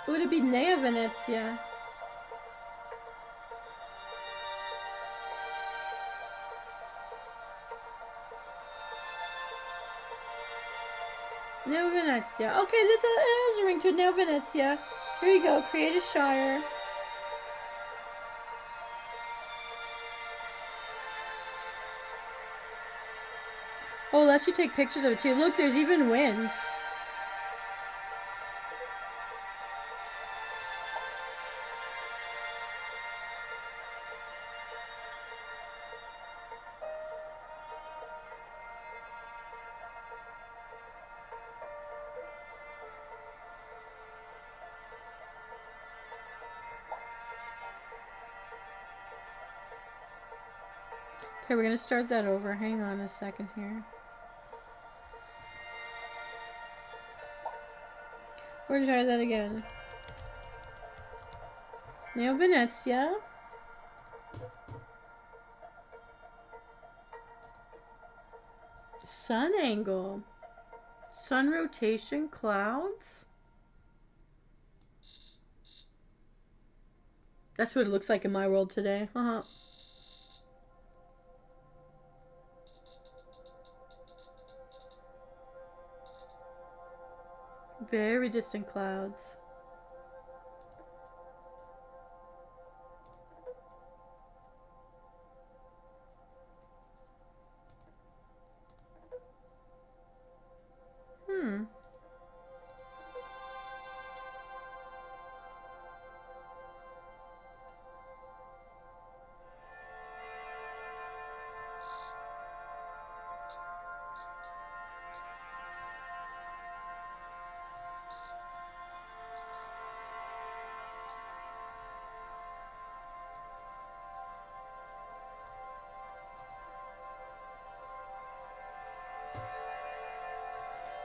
Would it be Neo Venezia? Neo Venezia. Okay, this is a ring to Neo Venezia. Here you go. Create a Shire. Oh, it lets you take pictures of it too. Look, there's even wind. Okay, we're going to start that over. Hang on a second here. We're going to try that again. Neo Venezia. Sun angle. Sun rotation clouds. That's what it looks like in my world today. Very distant clouds.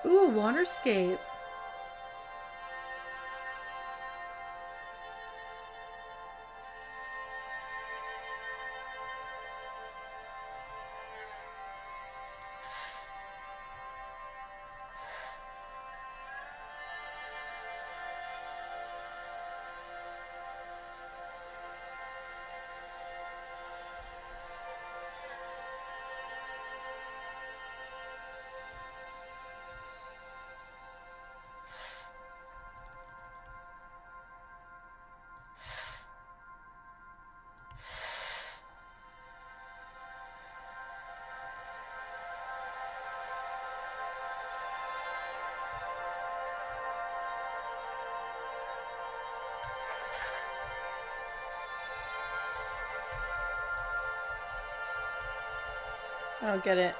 Ooh, a waterscape. I don't get it.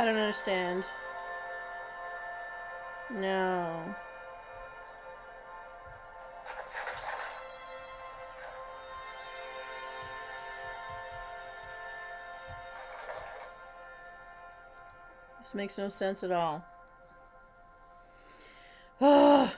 I don't understand. No. This makes no sense at all. Ugh.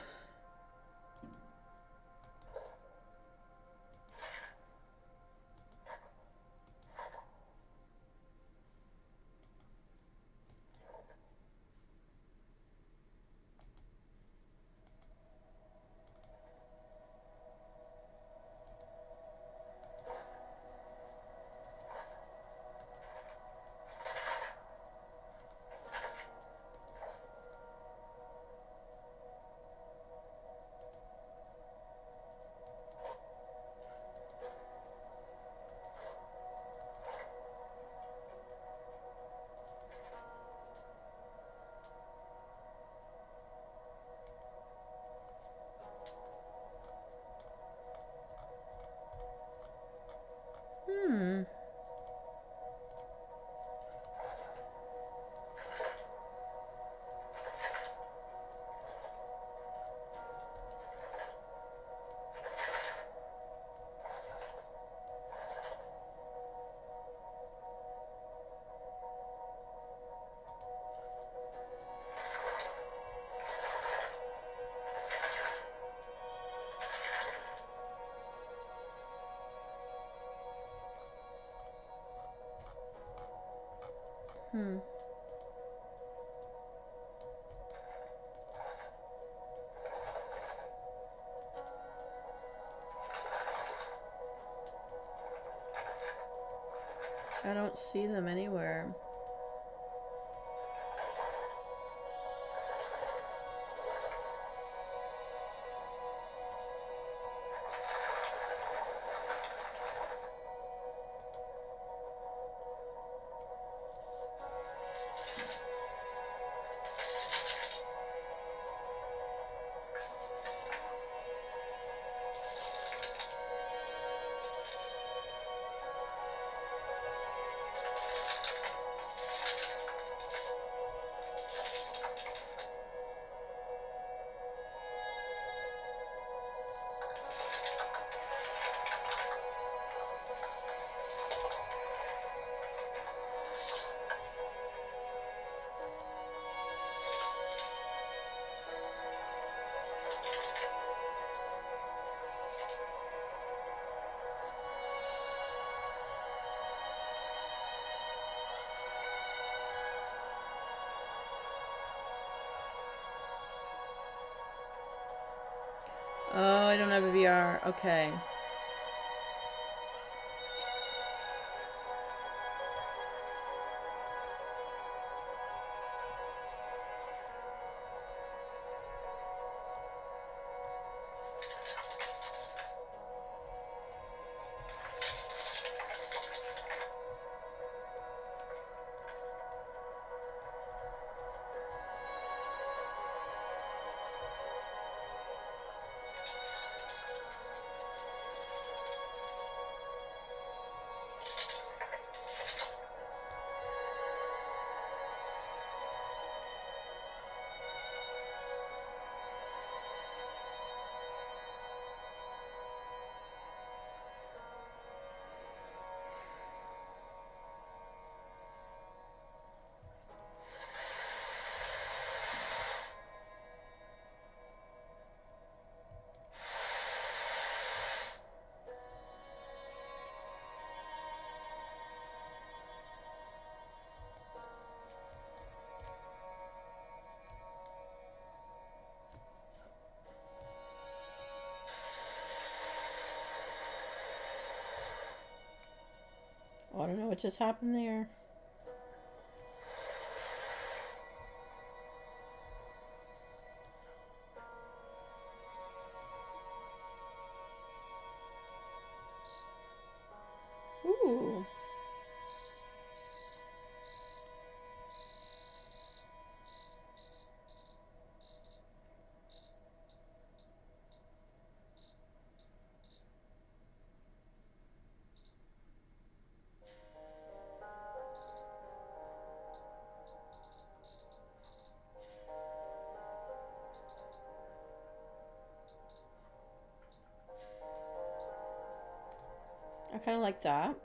I don't see them anywhere. Oh, I don't have a VR. Okay. I don't know what just happened there. Ooh. I kind of like that.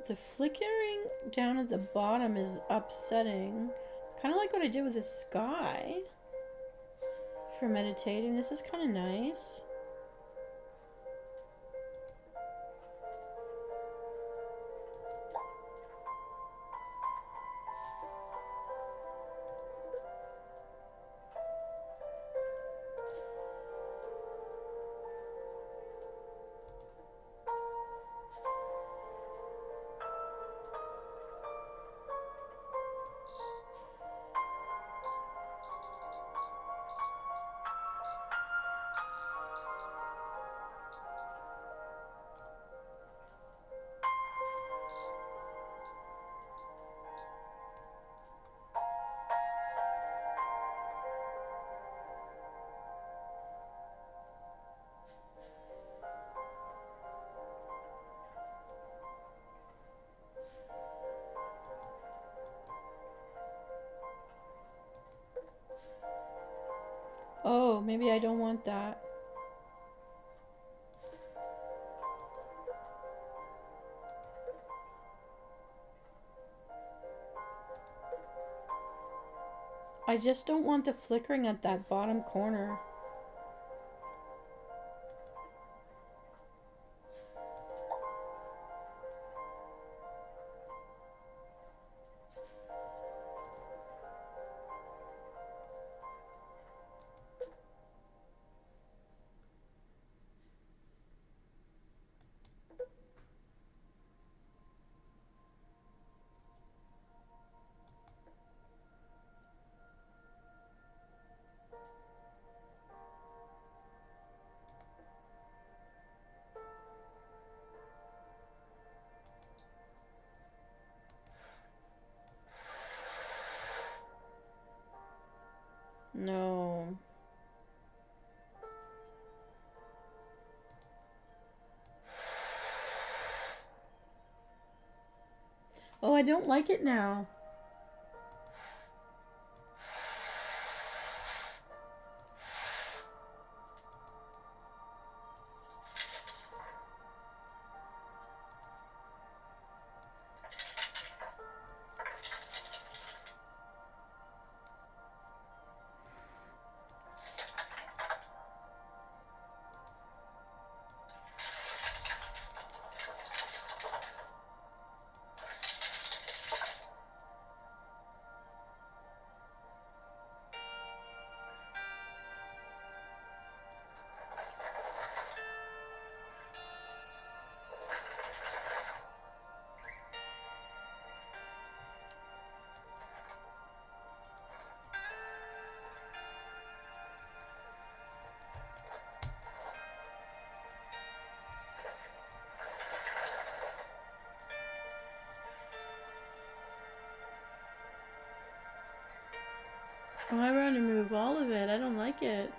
The flickering down at the bottom is upsetting. Kind of like what I did with the sky for meditating. This is kind of nice. Oh, maybe I don't want that. I just don't want the flickering at that bottom corner. No. Oh, I don't like it now. Oh, I want to remove all of it. I don't like it.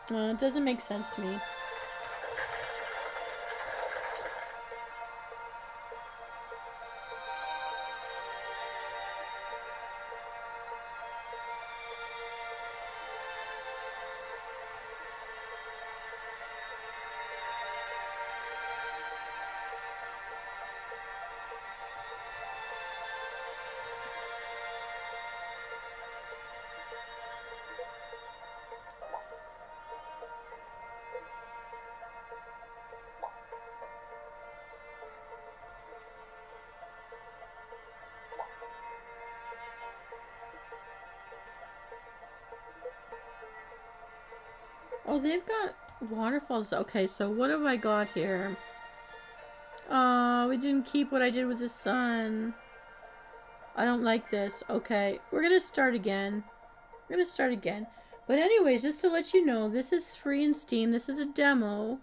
It doesn't make sense to me. Oh, they've got waterfalls. Okay, so what have I got here? Oh, we didn't keep what I did with the sun. I don't like this. Okay, we're gonna start again. We're gonna start again. But anyways, just to let you know, this is free in Steam. This is a demo.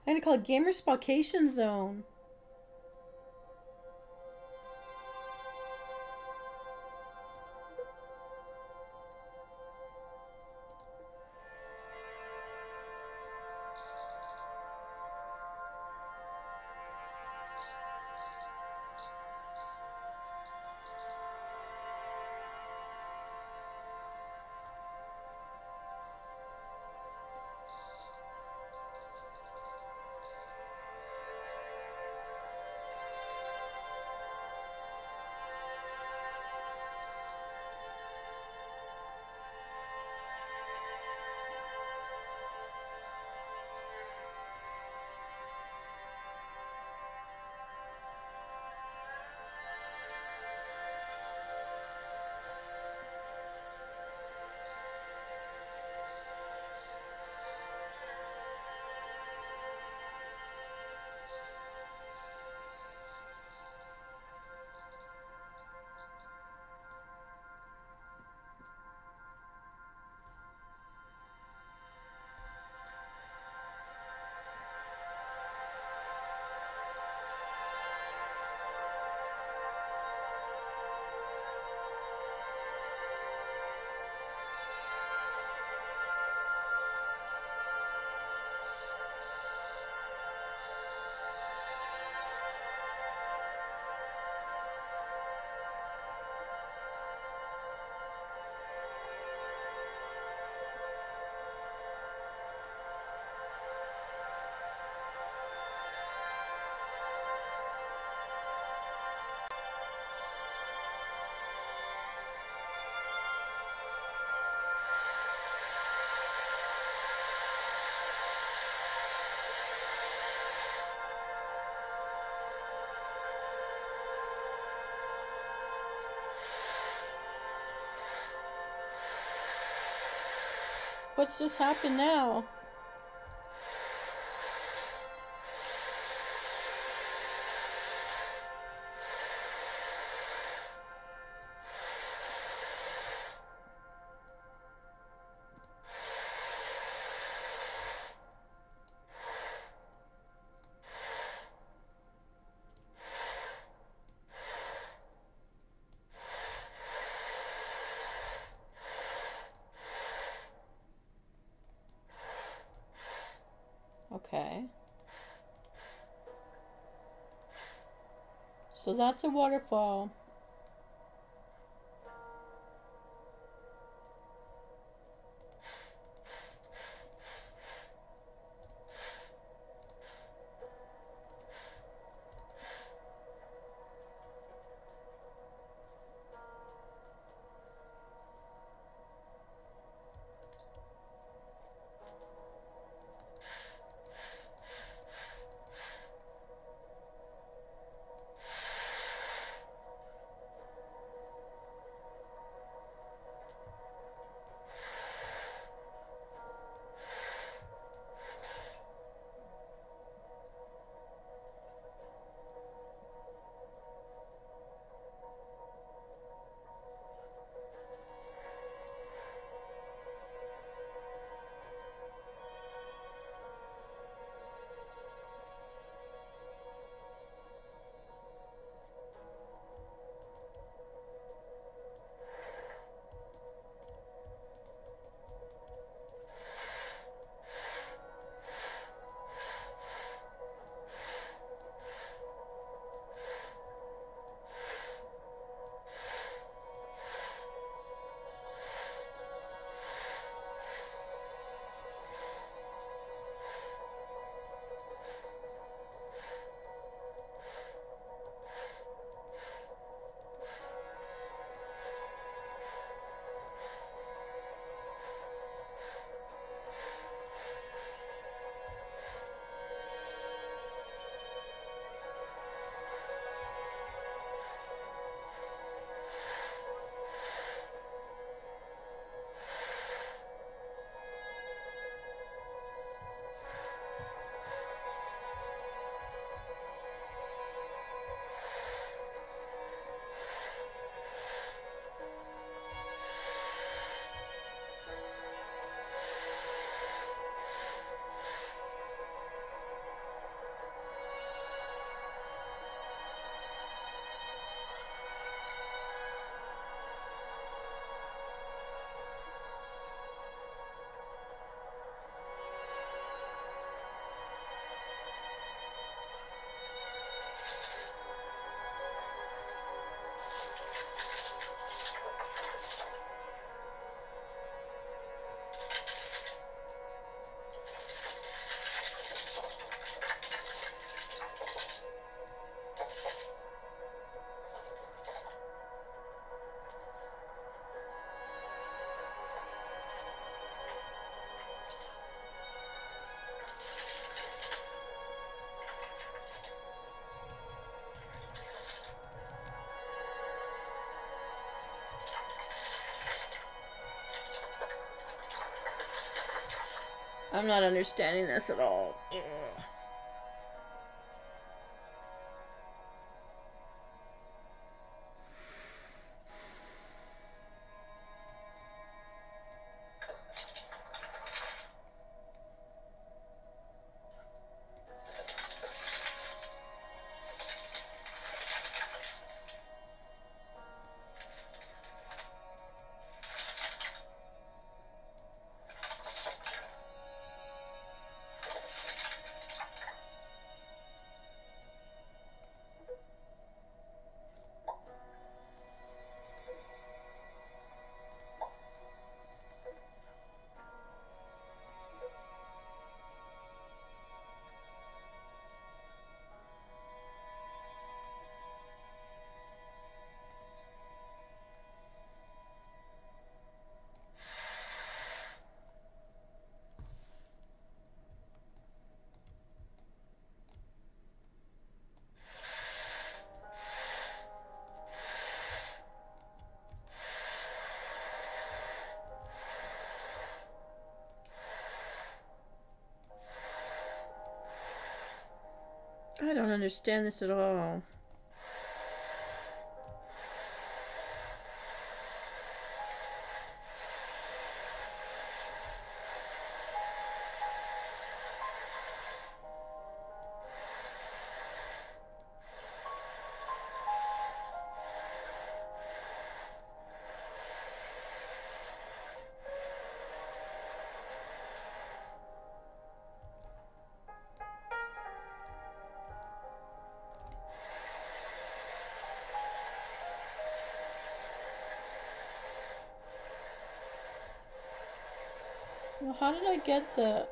I'm gonna call it Gamer-Spa-Cation-Zone. What's just happened now? Okay. So that's a waterfall. I'm not understanding this at all. Ugh. I don't understand this at all. Well, how did I get the...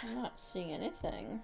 I'm not seeing anything.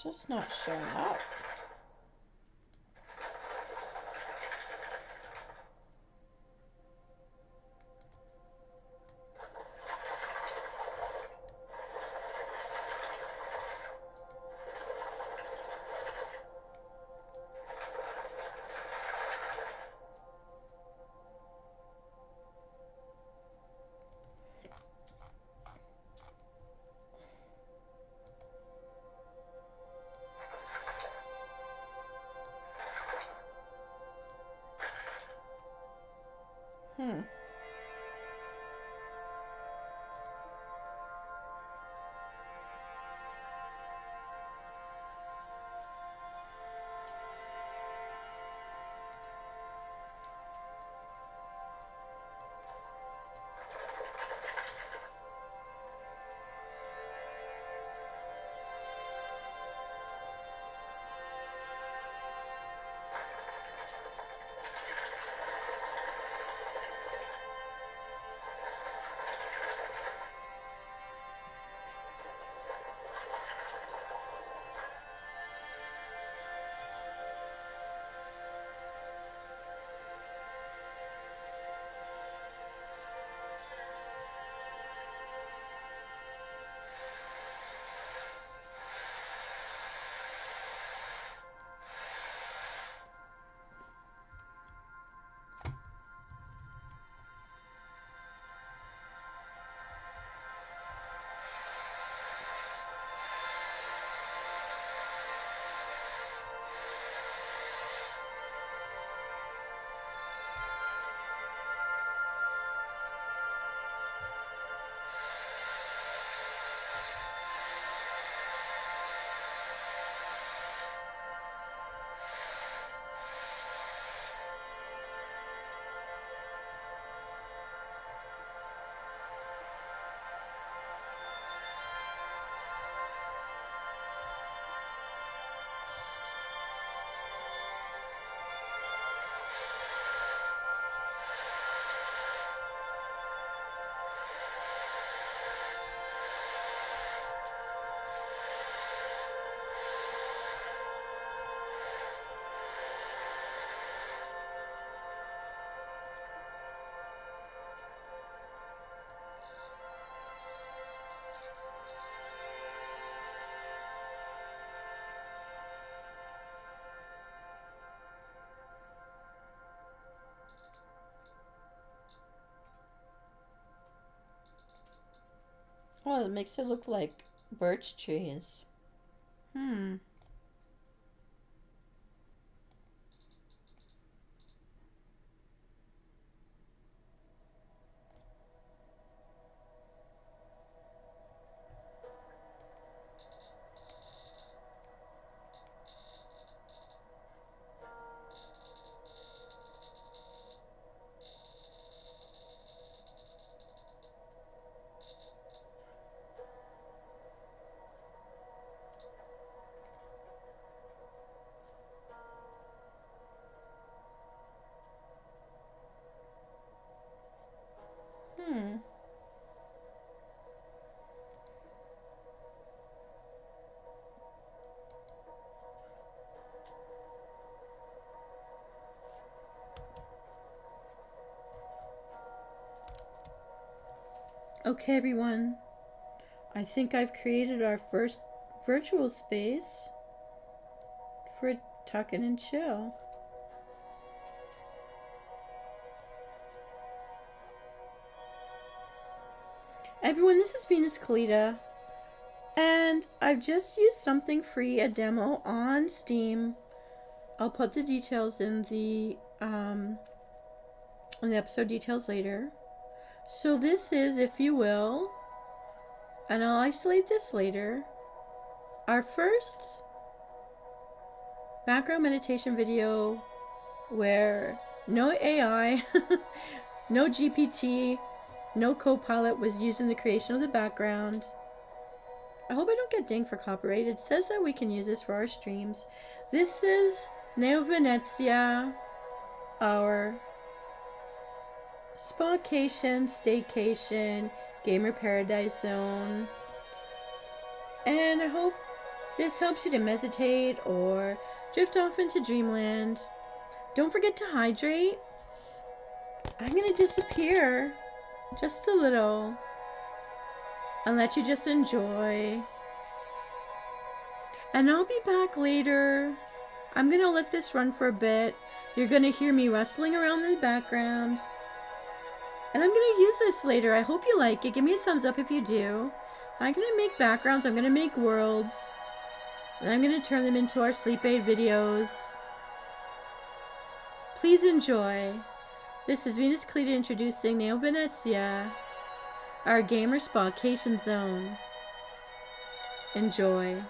Just not showing up. Well, it makes it look like birch trees. Hmm. Hmm. Okay, everyone. I think I've created our first virtual space for tucking and chill. Everyone, this is Venus Kalita, and I've just used something free, a demo on Steam. I'll put the details in the episode details later. So this is, if you will, and I'll isolate this later, our first background meditation video where no AI, no GPT, no co-pilot was used in the creation of the background. I hope I don't get dinged for copyright. It says that we can use this for our streams. This is Neo Venezia, our Spa-Cation, staycation, gamer paradise zone. And I hope This helps you to meditate or drift off into dreamland. Don't forget to hydrate. I'm gonna disappear just a little and let you just enjoy. And I'll be back later. I'm gonna let this run for a bit. You're gonna hear me rustling around in the background. And I'm gonna use this later. I hope you like it. Give me a thumbs up if you do. I'm gonna make backgrounds. I'm gonna make worlds. And I'm gonna turn them into our sleep aid videos. Please enjoy. This is Venus Cleta introducing Neo Venezia, our Gamer-Spa-Cation-Zone. Enjoy.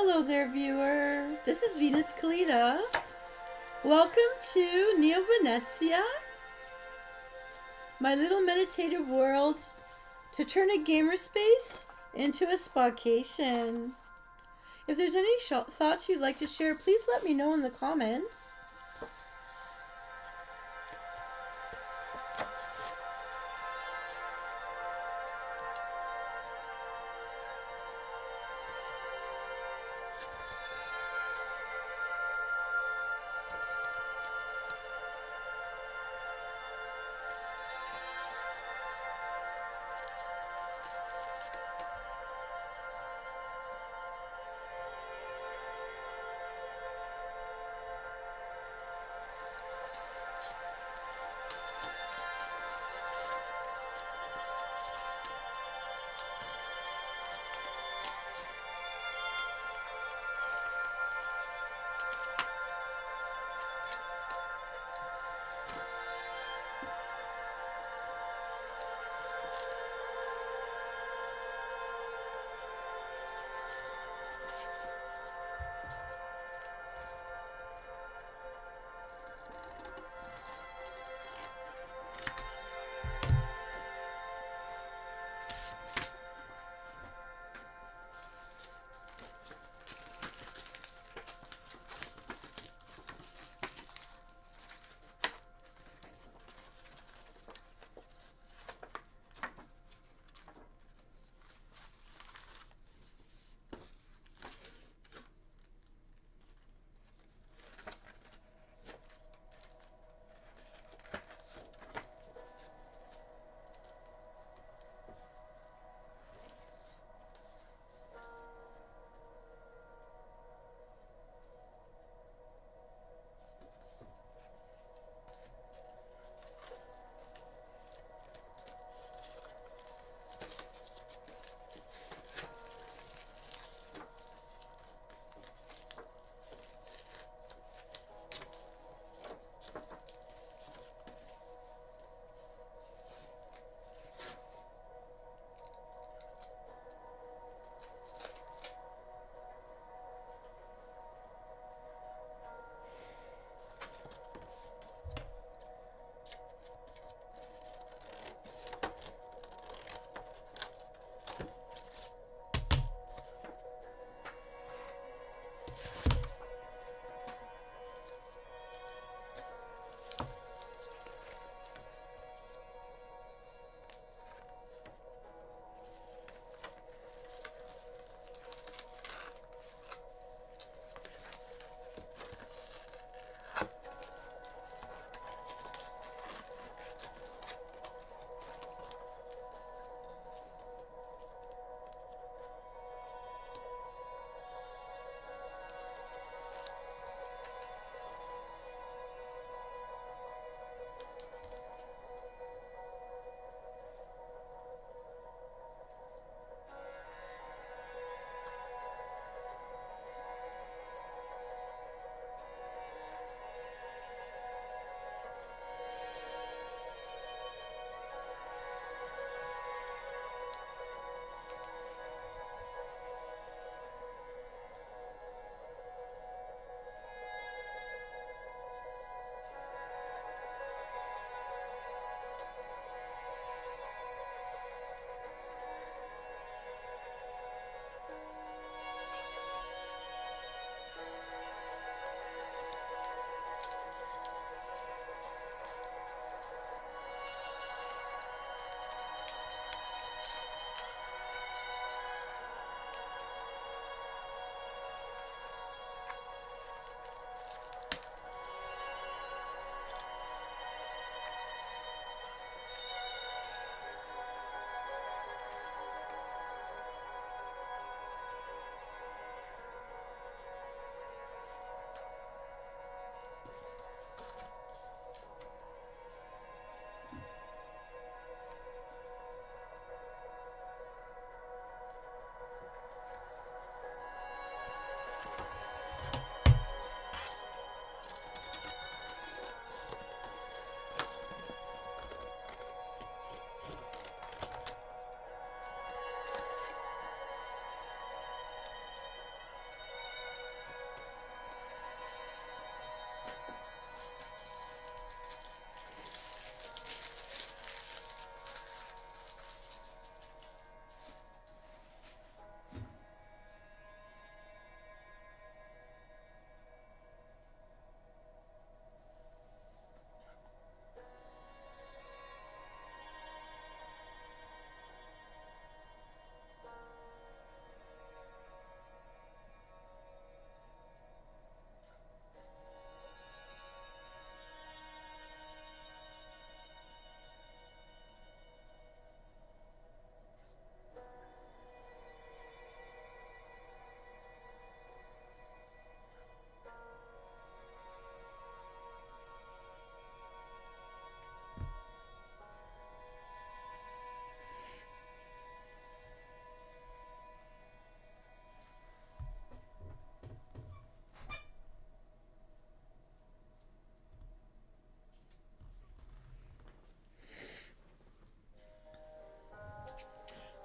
Hello there, viewer. This is Venus Kalita. Welcome to Neo Venezia, my little meditative world to turn a gamer space into a spa-cation. If there's any thoughts you'd like to share, please let me know in the comments.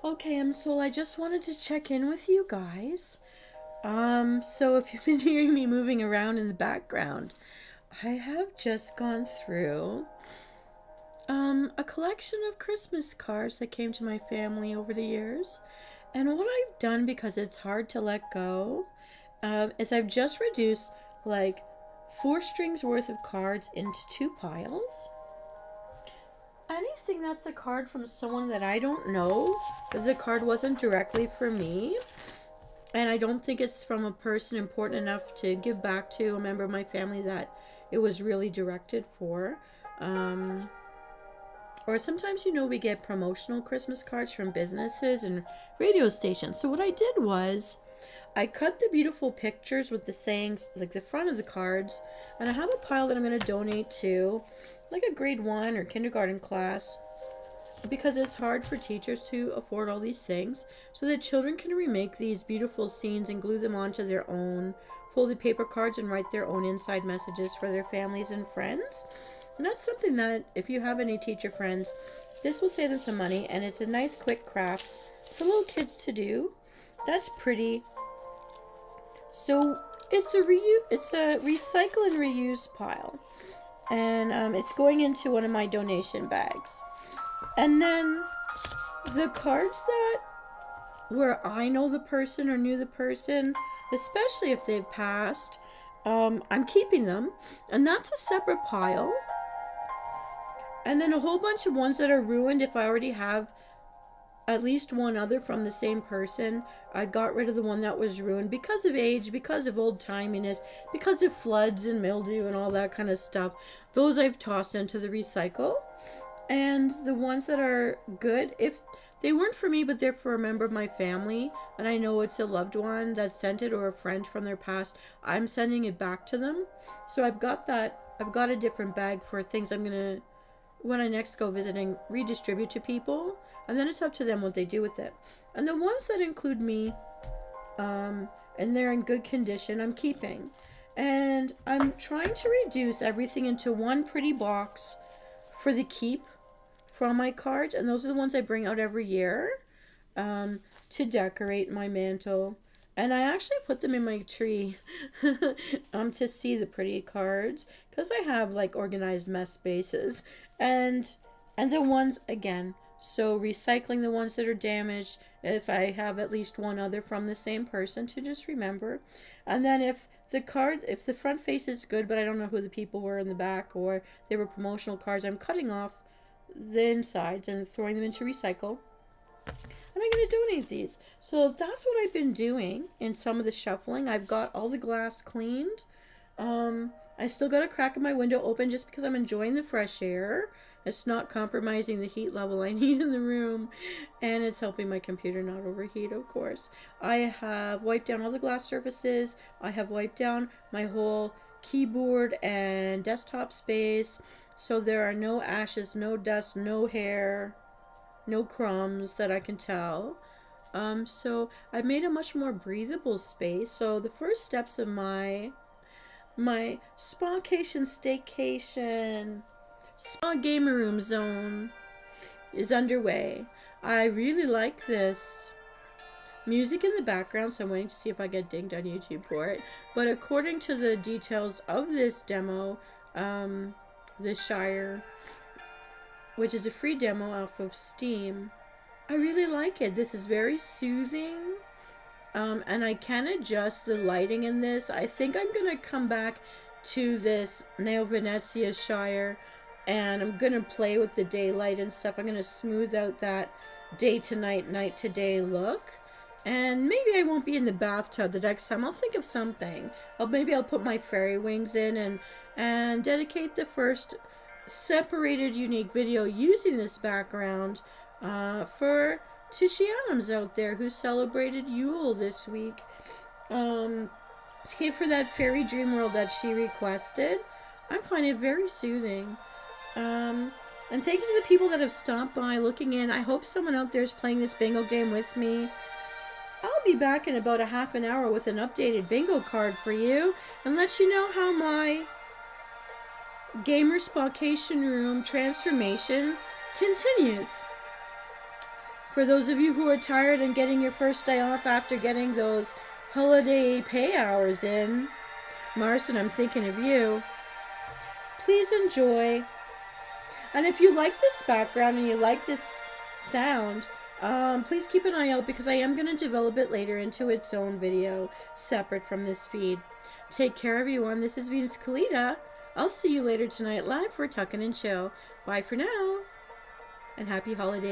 Okay, Msoul, I just wanted to check in with you guys. So if you've been hearing me moving around in the background, I have just gone through a collection of Christmas cards that came to my family over the years. And what I've done, because it's hard to let go, is I've just reduced like 4 strings worth of cards into 2 piles. Anything that's a card from someone that I don't know, that the card wasn't directly for me, and I don't think it's from a person important enough to give back to, a member of my family that it was really directed for. Or sometimes, we get promotional Christmas cards from businesses and radio stations. So what I did was I cut the beautiful pictures with the sayings, like the front of the cards, and I have a pile that I'm going to donate to, like a grade 1 or kindergarten class, because it's hard for teachers to afford all these things, so that children can remake these beautiful scenes and glue them onto their own folded paper cards and write their own inside messages for their families and friends. And that's something that, if you have any teacher friends, this will save them some money, and it's a nice quick craft for little kids to do. That's pretty. So it's a recycle and reuse pile, and it's going into one of my donation bags. And then the cards that where I know the person or knew the person, especially if they've passed, I'm keeping them, and that's a separate pile. And then a whole bunch of ones that are ruined. If I already have at least one other from the same person, I got rid of the one that was ruined because of age, because of old timiness, because of floods and mildew and all that kind of stuff. Those I've tossed into the recycle. And the ones that are good, if they weren't for me but they're for a member of my family, and I know it's a loved one that sent it or a friend from their past, I'm sending it back to them. So I've got a different bag for things I'm gonna, when I next go visiting, redistribute to people, and then it's up to them what they do with it. And the ones that include me, and they're in good condition, I'm keeping. And I'm trying to reduce everything into one pretty box for the keep from my cards, and those are the ones I bring out every year to decorate my mantle. And I actually put them in my tree to see the pretty cards, because I have like organized mess spaces. And the ones, again, so recycling the ones that are damaged, if I have at least one other from the same person to just remember. And then if the front face is good but I don't know who the people were in the back, or they were promotional cards, I'm cutting off the insides and throwing them into recycle. And I'm going to donate these. So that's what I've been doing in some of the shuffling. I've got all the glass cleaned. I still got a crack in my window open just because I'm enjoying the fresh air. It's not compromising the heat level I need in the room. And it's helping my computer not overheat, of course. I have wiped down all the glass surfaces. I have wiped down my whole keyboard and desktop space. So there are no ashes, no dust, no hair, no crumbs that I can tell. So I've made a much more breathable space. So the first steps of my Spa-Cation, stay-cation, spa gamer room zone is underway. I really like this music in the background, so I'm waiting to see if I get dinged on YouTube for it. But according to the details of this demo, the Shire, which is a free demo off of Steam, I really like it. This is very soothing. And I can adjust the lighting in this. I think I'm going to come back to this Neo Venezia Shire, and I'm going to play with the daylight and stuff. I'm going to smooth out that day to night, night to day look. And maybe I won't be in the bathtub the next time. I'll think of something. Maybe I'll put my fairy wings in and dedicate the first separated unique video using this background for Tushy's out there who celebrated Yule this week. Escape for that fairy dream world that she requested. I find it very soothing. And thank you to the people that have stopped by looking in. I hope someone out there is playing this bingo game with me. I'll be back in about a half an hour with an updated bingo card for you and let you know how my Gamer-Spa-Cation room transformation continues. For those of you who are tired and getting your first day off after getting those holiday pay hours in, Marson, I'm thinking of you. Please enjoy. And if you like this background and you like this sound, please keep an eye out because I am going to develop it later into its own video separate from this feed. Take care, everyone. This is Venus Kalita. I'll see you later tonight live for Tuckin' and Chill. Bye for now, and happy holidays.